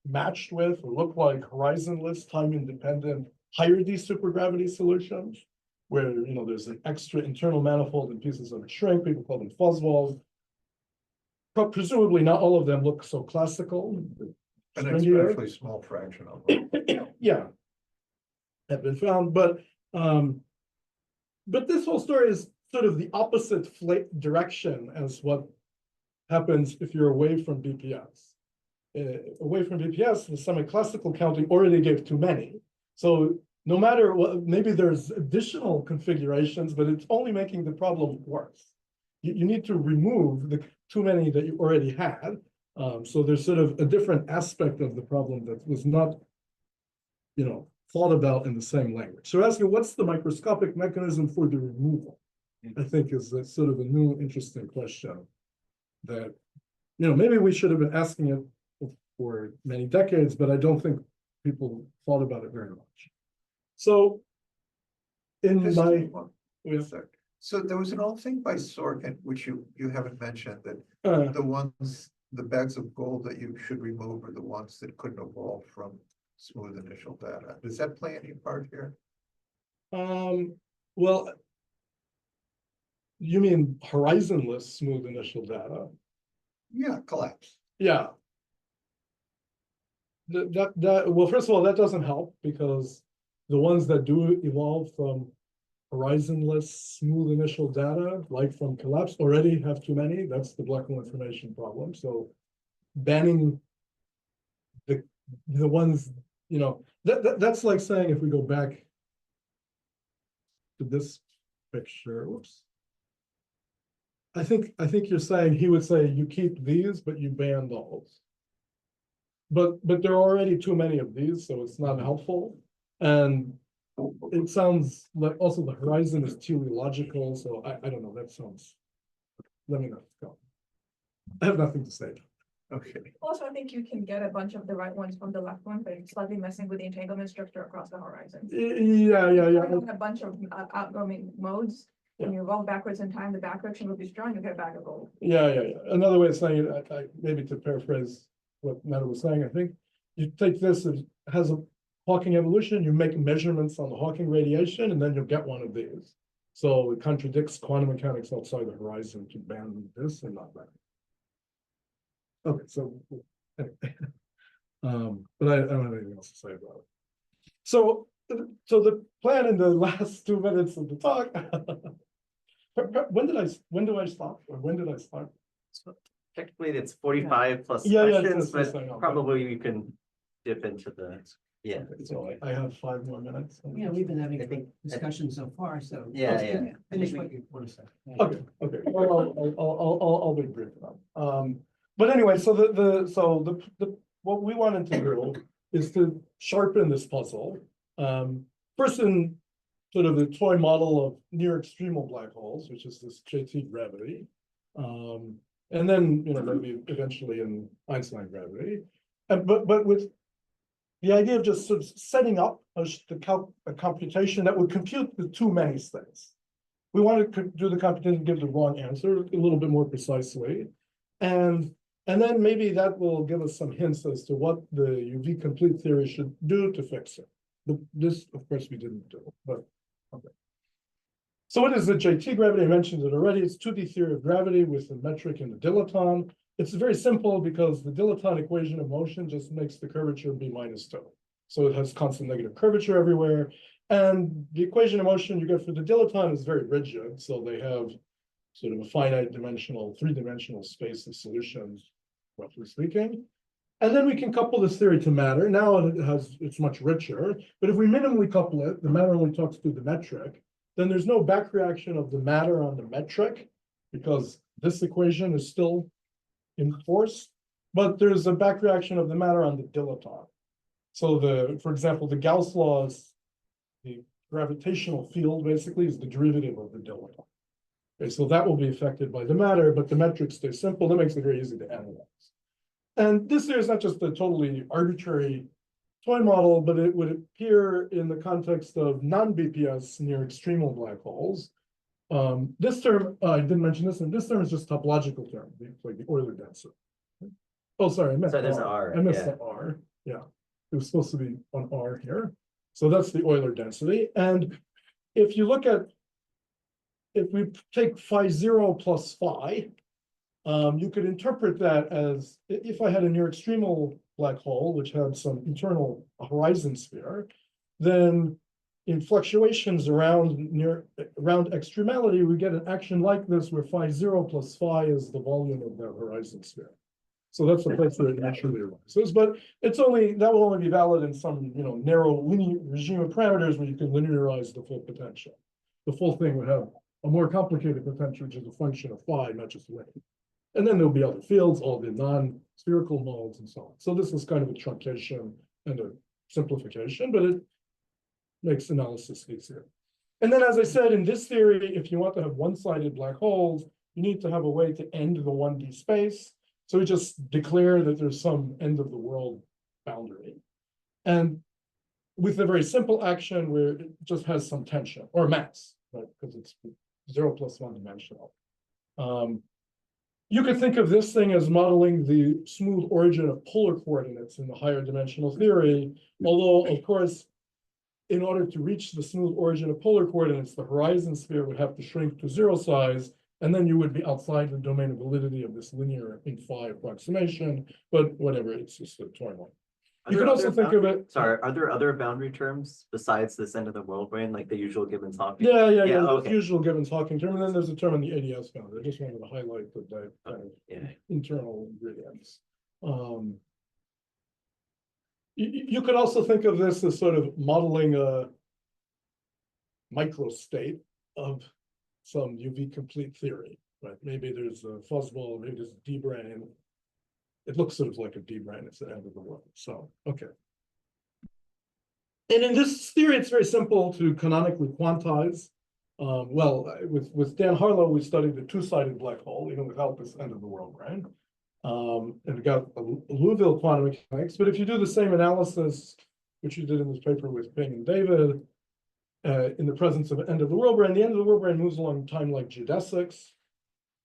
matched with or look like horizonless, time-independent, higher D supergravity solutions, where there's an extra internal manifold and pieces of it shrink. People call them fuzzballs. But presumably not all of them look so classical. An especially small fraction of them. Yeah, have been found, but this whole story is sort of the opposite direction as what happens if you're away from BPS. Away from BPS, the semi-classical counting already gave too many. So no matter what, maybe there's additional configurations, but it's only making the problem worse. You need to remove the too many that you already had. So there's sort of a different aspect of the problem that was not, thought about in the same language. So asking what's the microscopic mechanism for the removal, I think is a sort of a new interesting question that, maybe we should have been asking it for many decades, but I don't think people thought about it very much. So in Just my, one sec. So there was an old thing by Sorkin, which you haven't mentioned, that the bags of gold that you should remove are the ones that couldn't evolve from smooth initial data. Does that play any part here? well, you mean horizonless smooth initial data? Yeah, collapse. Yeah. Well, first of all, that doesn't help because the ones that do evolve from horizonless smooth initial data, like from collapse, already have too many. That's the black hole information problem. So banning the ones, that's like saying, if we go back to this picture, whoops. I think you're saying he would say you keep these, but you ban those. But there are already too many of these, so it's not helpful. And it sounds like also the horizon is teleological, so I don't know, that sounds, let me not go. I have nothing to say. Okay. Also, I think you can get a bunch of the right ones from the left one, but it's slightly messing with the entanglement structure across the horizon. Yeah. A bunch of outgoing modes. When Yeah. you roll backwards in time, the back direction will be strong, you get a bag of gold. Yeah. Another way of saying it, maybe to paraphrase what Meta was saying, I think you take this, it has a Hawking evolution, you make measurements on the Hawking radiation, and then you'll get one of these. So it contradicts quantum mechanics outside the horizon to ban this and not that. Okay, so anyway. But I don't have anything else to say about it. So the plan in the last 2 minutes of the talk. When do I stop, or when did I start? Technically, it's 45 plus Yeah, questions, that's but I know, probably you can dip into the, yeah. Okay, so I have 5 more minutes. Yeah, we've been having I think- a discussion so far, so. Yeah. Finish what you want to say. Okay. Well, I'll be brief now. But anyway, so the what we wanted to do is to sharpen this puzzle. First in sort of the toy model of near extremal black holes, which is this JT gravity. And then, maybe eventually in Einstein gravity. But with the idea of just sort of setting up a computation that would compute the too many states. We want to do the computation, give the wrong answer a little bit more precisely. And then maybe that will give us some hints as to what the UV complete theory should do to fix it. This, of course, we didn't do, but okay. So what is the JT gravity? I mentioned it already. It's 2D theory of gravity with the metric and the dilaton. It's very simple because the dilaton equation of motion just makes the curvature be -2. So it has constant negative curvature everywhere. And the equation of motion you get for the dilaton is very rigid. So they have sort of a finite dimensional, 3-dimensional space of solutions, roughly speaking. And then we can couple this theory to matter. Now it's much richer. But if we minimally couple it, the matter only talks to the metric, then there's no back reaction of the matter on the metric because this equation is still in force, but there's a back reaction of the matter on the dilaton. So for example, the Gauss law is the gravitational field basically is the derivative of the dilaton. Okay, so that will be affected by the matter, but the metric stays simple. That makes it very easy to analyze. And this here is not just a totally arbitrary toy model, but it would appear in the context of non-BPS near extremal black holes. This term, I didn't mention this, and this term is just topological term, like the Euler density. Oh, sorry, I meant Sorry, there's an R. R, I missed yeah. the R, yeah. It was supposed to be an R here. So that's the Euler density. And if you look at, if we take phi 0 plus phi, you could interpret that as if I had a near extremal black hole, which had some internal horizon sphere, then in fluctuations around extremality, we get an action like this where phi 0 plus phi is the volume of that horizon sphere. So that's the place where it naturally arises, but it's only, that will only be valid in some, narrow linear regime of parameters where you can linearize the full potential. The full thing would have a more complicated potential, which is a function of phi, not just length. And then there'll be other fields, all the non-spherical modes and so on. So this is kind of a truncation and a simplification, but it makes analysis easier. And then, as I said, in this theory, if you want to have one-sided black holes, you need to have a way to end the 1D space. So we just declare that there's some end of the world boundary. And with a very simple action where it just has some tension or mass, right? Because it's 0 plus 1 dimensional. You could think of this thing as modeling the smooth origin of polar coordinates in the higher dimensional theory, although, of course, in order to reach the smooth origin of polar coordinates, the horizon sphere would have to shrink to 0 size, and then you would be outside the domain of validity of this linear in phi approximation, but whatever, it's just a toy model. You could also think of it. Sorry, are there other boundary terms besides this end of the world brain, like the usual Gibbons-Hawking? Yeah. Okay. Usual Gibbons-Hawking term, and then there's a term in the ADS boundary. I just wanted to highlight the kind of internal ingredients. You could also think of this as sort of modeling a microstate of some UV complete theory, right? Maybe there's a fuzzball, maybe there's a D-brane. It looks sort of like a D-brane, it's the end of the world. So, okay. And in this theory, it's very simple to canonically quantize. With Dan Harlow, we studied the two-sided black hole, even without this end of the world brane. And we got a Liouville quantum mechanics. But if you do the same analysis, which you did in this paper with Ping and David, in the presence of end of the world brane, the end of the world brane moves along time like geodesics,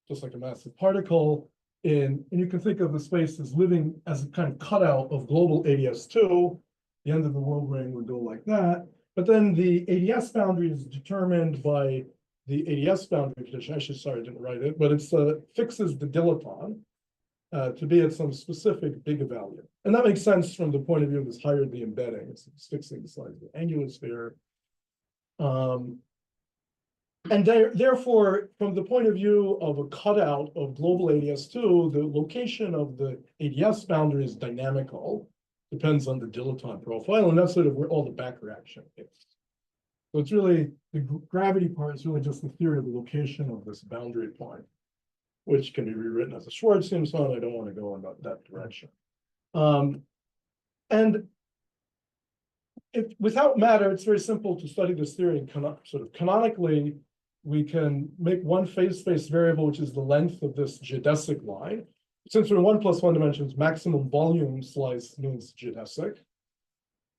just like a massive particle. And you can think of the space as living as a kind of cutout of global ADS2. The end of the world brane would go like that. But then the ADS boundary is determined by the ADS boundary condition. Actually, sorry, I didn't write it, but it fixes the dilaton to be at some specific big value. And that makes sense from the point of view of this hierarchy embedding. It's fixing the size of the angular sphere. And therefore, from the point of view of a cutout of global ADS2, the location of the ADS boundary is dynamical, depends on the dilaton profile, and that's sort of where all the back reaction is. So it's really, the gravity part is really just the theory of the location of this boundary point, which can be rewritten as a Schwarzschild sum. I don't want to go in that direction. And without matter, it's very simple to study this theory. And sort of canonically, we can make one phase space variable, which is the length of this geodesic line. Since we're in 1 plus 1 dimensions, maximum volume slice means geodesic.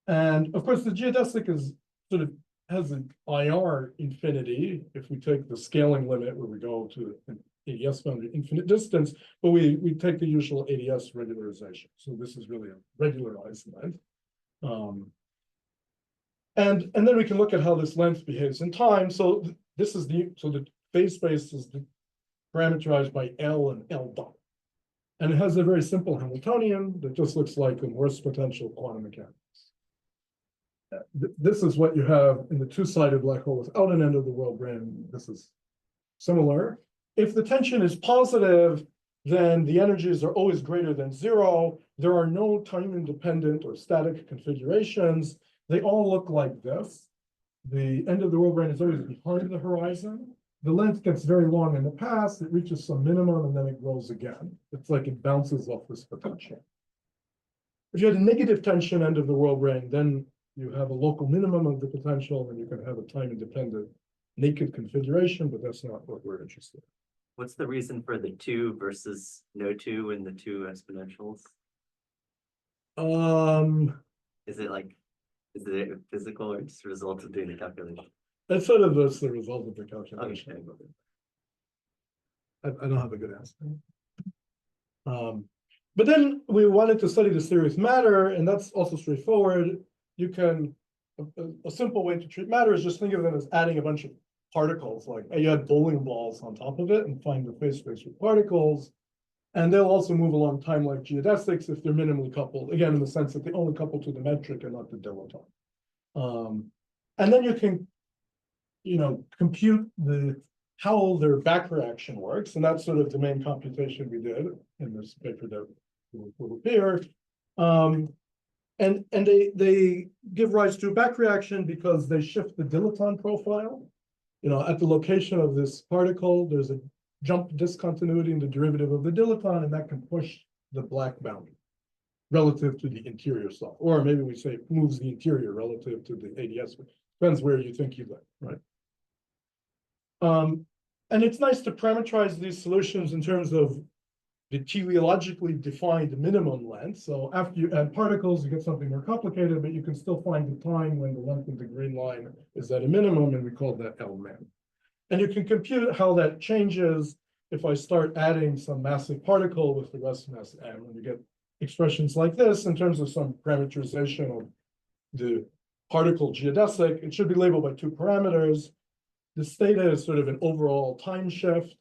And of course, the geodesic is sort of has an IR infinity if we take the scaling limit where we go to an ADS boundary infinite distance, but we take the usual ADS regularization. So this is really a regularized length. And then we can look at how this length behaves in time. So this is the phase space is parameterized by L and L dot. And it has a very simple Hamiltonian that just looks like a Morse potential quantum mechanics. This is what you have in the two-sided black hole without an end of the world brane. This is similar. If the tension is positive, then the energies are always greater than 0. There are no time-independent or static configurations. They all look like this. The end of the world brane is always behind the horizon. The length gets very long in the past. It reaches some minimum, and then it grows again. It's like it bounces off this potential. If you had a negative tension end of the world brane, then you have a local minimum of the potential, and you can have a time-independent naked configuration, but that's not what we're interested in. What's the reason for the 2 versus no 2 in the 2 exponentials? Is it like, is it physical or just a result of doing the calculation? That's sort of the result of the calculation. Okay. I don't have a good answer. But then we wanted to study the theory of matter, and that's also straightforward. You can, a simple way to treat matter is just think of it as adding a bunch of particles, like you had bowling balls on top of it and find the phase space with particles. And they'll also move along time like geodesics if they're minimally coupled, again, in the sense that they only couple to the metric and not the dilettante. And then you can, compute how their back reaction works, and that's sort of the main computation we did in this paper that will appear. And they give rise to a back reaction because they shift the dilettante profile. At the location of this particle, there's a jump discontinuity in the derivative of the dilettante, and that can push the black boundary relative to the interior stuff. Or maybe we say it moves the interior relative to the ADS. Depends where you think you live, right? And it's nice to parameterize these solutions in terms of the teleologically defined minimum length. So after you add particles, you get something more complicated, but you can still find the time when the length of the green line is at a minimum, and we call that L-min. And you can compute how that changes if I start adding some massive particle with the rest mass m, and you get expressions like this in terms of some parameterization of the particle geodesic. It should be labeled by two parameters. This theta is sort of an overall time shift,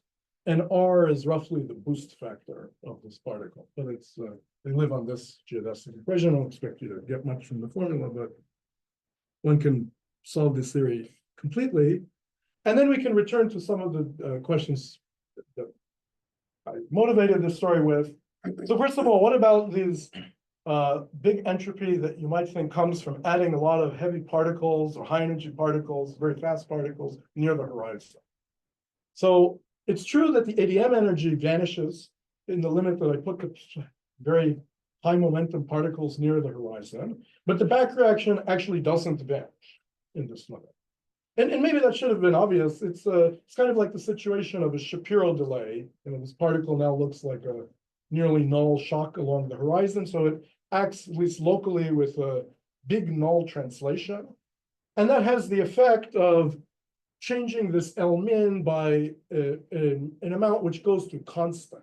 and R is roughly the boost factor of this particle. But it's they live on this geodesic equation. I don't expect you to get much from the formula, but one can solve this theory completely. And then we can return to some of the questions that I motivated this story with. So first of all, what about these big entropy that you might think comes from adding a lot of heavy particles or high energy particles, very fast particles near the horizon? So it's true that the ADM energy vanishes in the limit that I put the very high momentum particles near the horizon, but the back reaction actually doesn't vanish in this limit. And maybe that should have been obvious. It's kind of like the situation of a Shapiro delay. This particle now looks like a nearly null shock along the horizon. So it acts, at least locally, with a big null translation. And that has the effect of changing this L-min by an amount which goes to constant.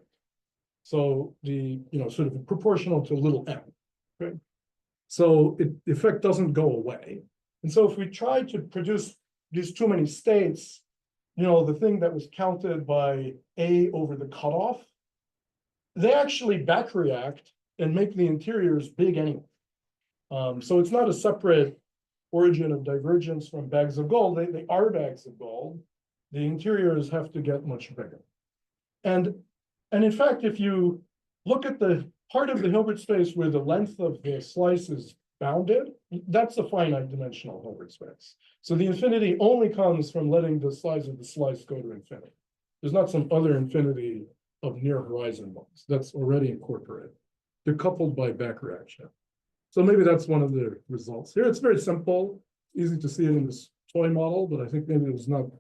So the, sort of proportional to little m, right? So the effect doesn't go away. And so if we try to produce these too many states, the thing that was counted by A over the cutoff, they actually back react and make the interiors big anyway. So it's not a separate origin of divergence from bags of gold. They are bags of gold. The interiors have to get much bigger. And in fact, if you look at the part of the Hilbert space where the length of the slice is bounded, that's a finite dimensional Hilbert space. So the infinity only comes from letting the size of the slice go to infinity. There's not some other infinity of near horizon ones that's already incorporated. They're coupled by back reaction. So maybe that's one of the results here. It's very simple, easy to see it in this toy model, but I think maybe it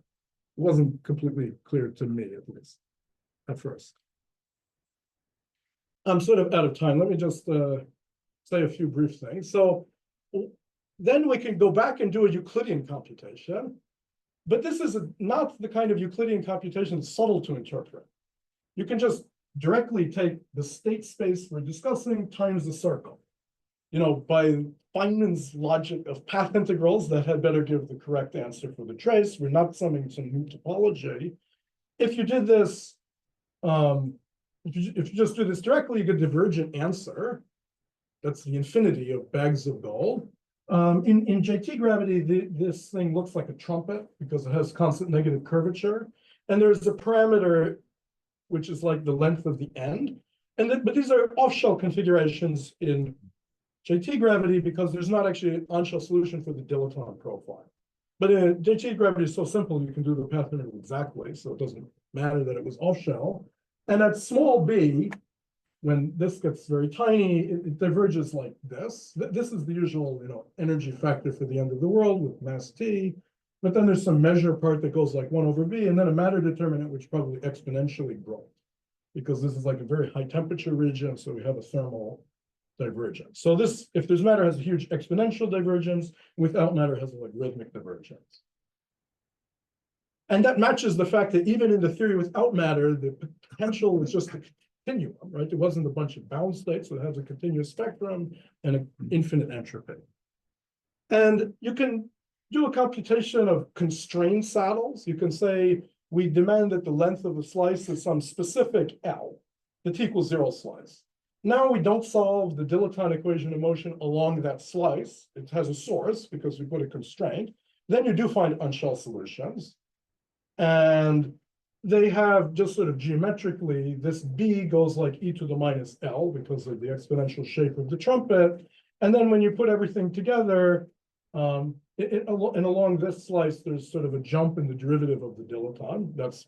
wasn't completely clear to me, at least at first. I'm sort of out of time. Let me just say a few brief things. So then we can go back and do a Euclidean computation, but this is not the kind of Euclidean computation that's subtle to interpret. You can just directly take the state space we're discussing times the circle. By Feynman's logic of path integrals, that had better give the correct answer for the trace. We're not summing some new topology. If you did this, if you just do this directly, you get a divergent answer. That's the infinity of bags of gold. In JT gravity, this thing looks like a trumpet because it has constant negative curvature. And there's a parameter which is like the length of the end. But these are off-shell configurations in JT gravity because there's not actually an on-shell solution for the dilettante profile. But JT gravity is so simple, you can do the path integral exactly, so it doesn't matter that it was off-shell. And at small b, when this gets very tiny, it diverges like this. This is the usual, energy factor for the end of the world with mass T. But then there's some measure part that goes like 1 over b, and then a matter determinant which probably exponentially grows, because this is like a very high temperature region, so we have a thermal divergence. So this, if there's matter, has a huge exponential divergence, without matter has a logarithmic divergence. And that matches the fact that even in the theory without matter, the potential was just a continuum, right? It wasn't a bunch of bound states, so it has a continuous spectrum and an infinite entropy. And you can do a computation of constrained saddles. You can say, we demand that the length of a slice is some specific L, the T equals 0 slice. Now we don't solve the dilettante equation of motion along that slice. It has a source because we put a constraint. Then you do find unshell solutions. And they have just sort of geometrically, this B goes like e to the minus L because of the exponential shape of the trumpet. And then when you put everything together, and along this slice, there's sort of a jump in the derivative of the dilettante. That's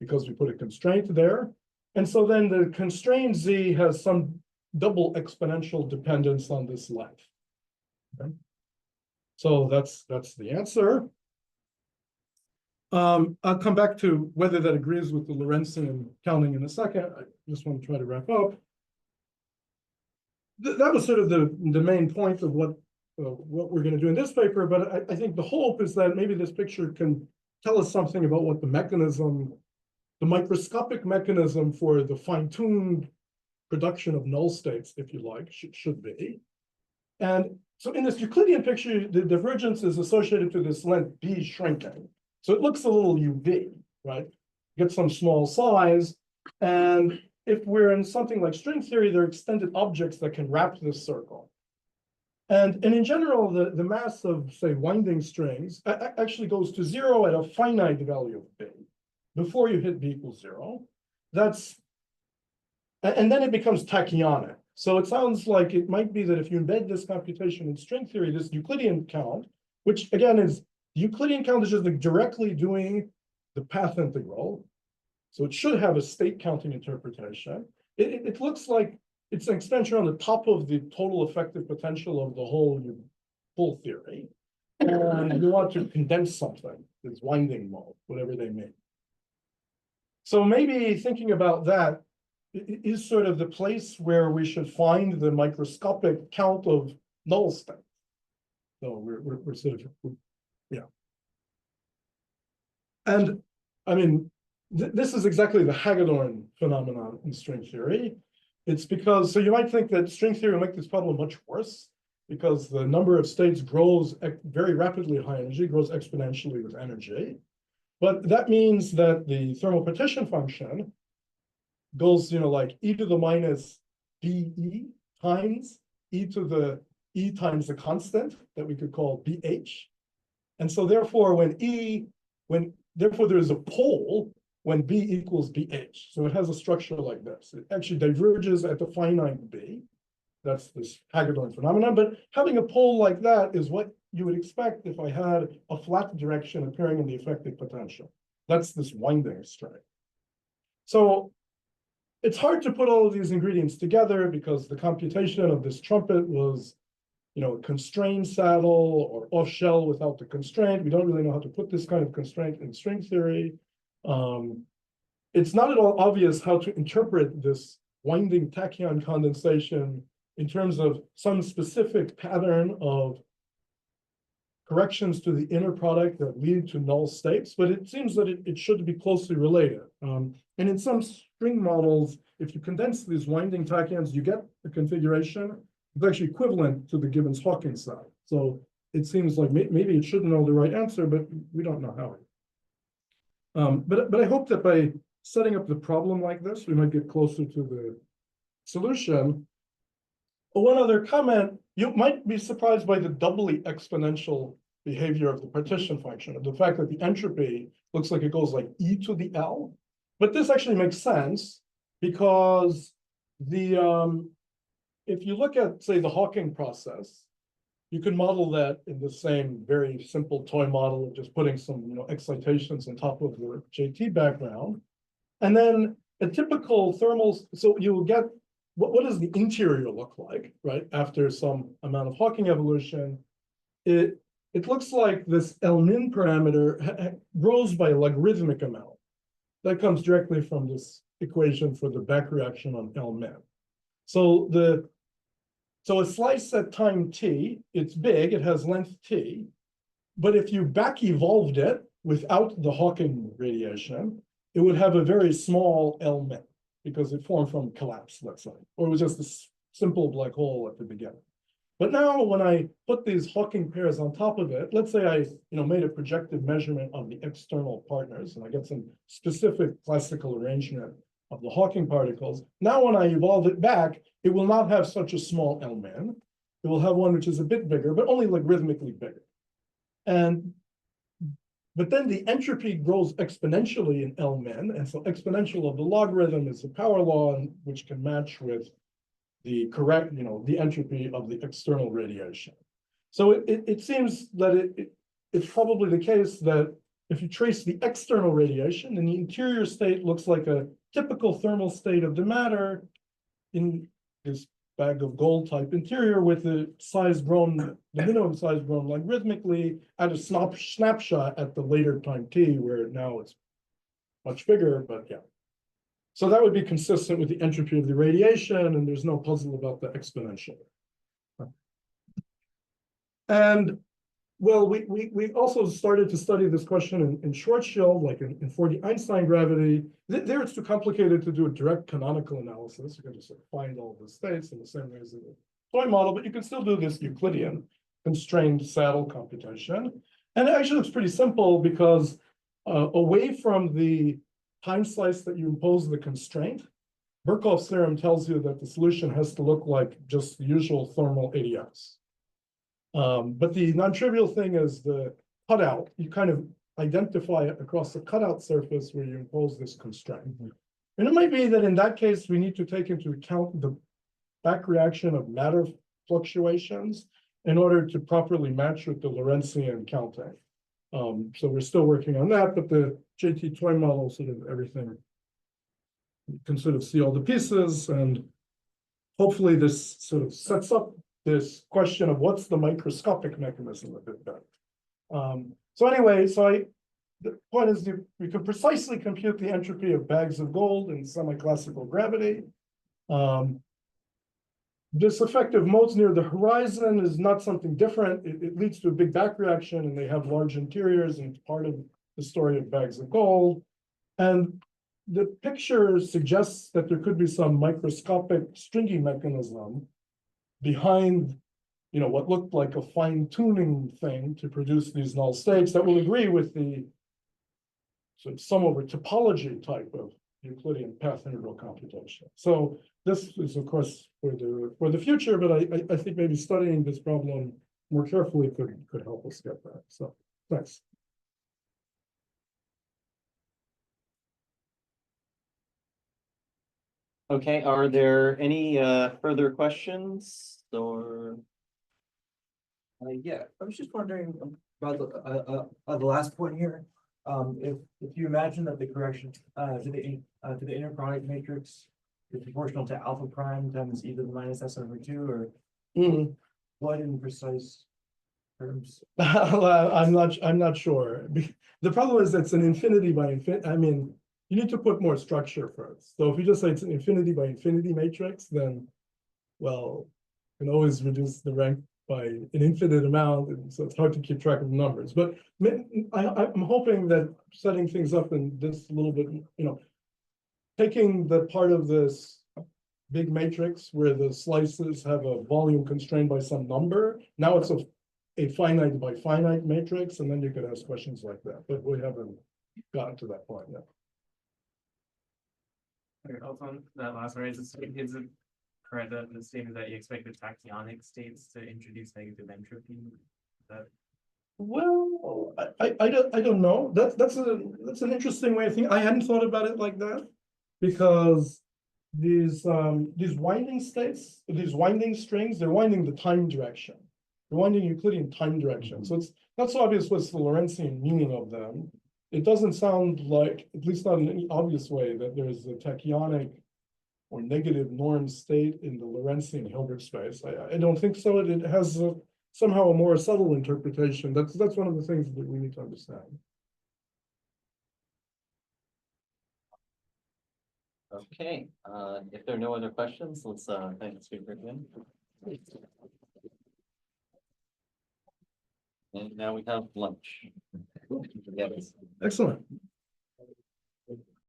because we put a constraint there. And so then the constraint Z has some double exponential dependence on this length. Okay. So that's the answer. I'll come back to whether that agrees with the Lorentzian counting in a second. I just want to try to wrap up. That was sort of the main point of what we're going to do in this paper, but I think the hope is that maybe this picture can tell us something about what the mechanism, the microscopic mechanism for the fine-tuned production of null states, if you like, should be. And so in this Euclidean picture, the divergence is associated to this length B shrinking. So it looks a little UV, right? Get some small size. And if we're in something like string theory, there are extended objects that can wrap this circle. And in general, the mass of, say, winding strings actually goes to 0 at a finite value of B. Before you hit B equals 0, and then it becomes tachyonic. So it sounds like it might be that if you embed this computation in string theory, this Euclidean count, which again is, Euclidean count is just like directly doing the path integral. So it should have a state counting interpretation. It looks like it's an extension on the top of the total effective potential of the whole theory. And you want to condense something, this winding mode, whatever they mean. So maybe thinking about that is sort of the place where we should find the microscopic count of null states. So we're sort of, yeah. And I mean, this is exactly the Hagedorn phenomenon in string theory. It's because, so you might think that string theory will make this problem much worse because the number of states grows very rapidly at high energy, grows exponentially with energy. But that means that the thermal partition function goes, like e to the minus BE times e to the E times the constant that we could call BH. And so therefore, therefore there is a pole when B equals BH. So it has a structure like this. It actually diverges at the finite B. That's this Hagedorn phenomenon. But having a pole like that is what you would expect if I had a flat direction appearing in the effective potential. That's this winding string. So it's hard to put all of these ingredients together because the computation of this trumpet was, a constrained saddle or off shell without the constraint. We don't really know how to put this kind of constraint in string theory. It's not at all obvious how to interpret this winding tachyon condensation in terms of some specific pattern of corrections to the inner product that lead to null states, but it seems that it should be closely related. And in some string models, if you condense these winding tachyons, you get the configuration. It's actually equivalent to the Gibbons-Hawking side. So it seems like maybe it should know the right answer, but we don't know how. But I hope that by setting up the problem like this, we might get closer to the solution. One other comment, you might be surprised by the doubly exponential behavior of the partition function, of the fact that the entropy looks like it goes like e to the L. But this actually makes sense because if you look at, say, the Hawking process, you can model that in the same very simple toy model of just putting some excitations on top of the JT background. And then a typical thermal, so you will get, what does the interior look like, right? After some amount of Hawking evolution, it looks like this L-min parameter grows by a logarithmic amount. That comes directly from this equation for the back reaction on L-min. So So a slice at time t, it's big, it has length t. But if you back evolved it without the Hawking radiation, it would have a very small L min because it formed from collapse, let's say, or it was just a simple black hole at the beginning. But now when I put these Hawking pairs on top of it, let's say I made a projective measurement of the external partners and I get some specific classical arrangement of the Hawking particles. Now when I evolve it back, it will not have such a small L min. It will have one which is a bit bigger, but only logarithmically bigger. But then the entropy grows exponentially in L min, and so exponential of the logarithm is the power law, which can match with the correct, the entropy of the external radiation. So it seems that it's probably the case that if you trace the external radiation, then the interior state looks like a typical thermal state of the matter in this bag of gold type interior with the minimum size grown logarithmically at a snapshot at the later time t, where now it's much bigger, but yeah. So that would be consistent with the entropy of the radiation, and there's no puzzle about the exponential. And well, we also started to study this question in Schwarzschild, like in 4D Einstein gravity. There it's too complicated to do a direct canonical analysis. You can just find all the states in the same way as in the toy model, but you can still do this Euclidean constrained saddle computation. And it actually looks pretty simple because away from the time slice that you impose the constraint, Birkhoff's theorem tells you that the solution has to look like just the usual thermal ADS. But the non-trivial thing is the cutout. You kind of identify it across the cutout surface where you impose this constraint. And it might be that in that case, we need to take into account the back reaction of matter fluctuations in order to properly match with the Lorentzian counting. So we're still working on that, but the JT toy model, sort of everything, you can sort of see all the pieces, and hopefully this sort of sets up this question of what's the microscopic mechanism of it better. So anyway, the point is we can precisely compute the entropy of bags of gold in semi-classical gravity. This effect of modes near the horizon is not something different. It leads to a big back reaction, and they have large interiors, and it's part of the story of bags of gold. And the picture suggests that there could be some microscopic stringy mechanism behind, what looked like a fine-tuning thing to produce these null states that will agree with the sort of sum over topology type of Euclidean path integral computation. So this is, of course, for the future, but I think maybe studying this problem more carefully could help us get that. So thanks. Okay, are there any further questions or? Yeah, I was just wondering about the last point here. If you imagine that the correction to the inner product matrix is proportional to alpha prime times either the minus s/2 or what in precise terms? I'm not sure. The problem is it's an infinity by infinity. I mean, you need to put more structure first. So if you just say it's an infinity by infinity matrix, then, well, you can always reduce the rank by an infinite amount, and so it's hard to keep track of numbers. But I'm hoping that setting things up in this little bit, taking the part of this big matrix where the slices have a volume constrained by some number, now it's a finite by finite matrix, and then you could ask questions like that, but we haven't gotten to that point yet. Also on that last one, is it correct that the statement that you expect the tachyonic states to introduce negative entropy? That Well, I don't know. That's an interesting way of thinking. I hadn't thought about it like that, because these winding states, these winding strings, they're winding the time direction. They're winding Euclidean time direction. So it's not so obvious what's the Lorentzian meaning of them. It doesn't sound like, at least not in any obvious way, that there's a tachyonic or negative norm state in the Lorentzian Hilbert space. I don't think so. It has somehow a more subtle interpretation. That's one of the things that we need to understand. Okay, if there are no other questions, let's thank the speaker again. And now we have lunch. Yes. Excellent.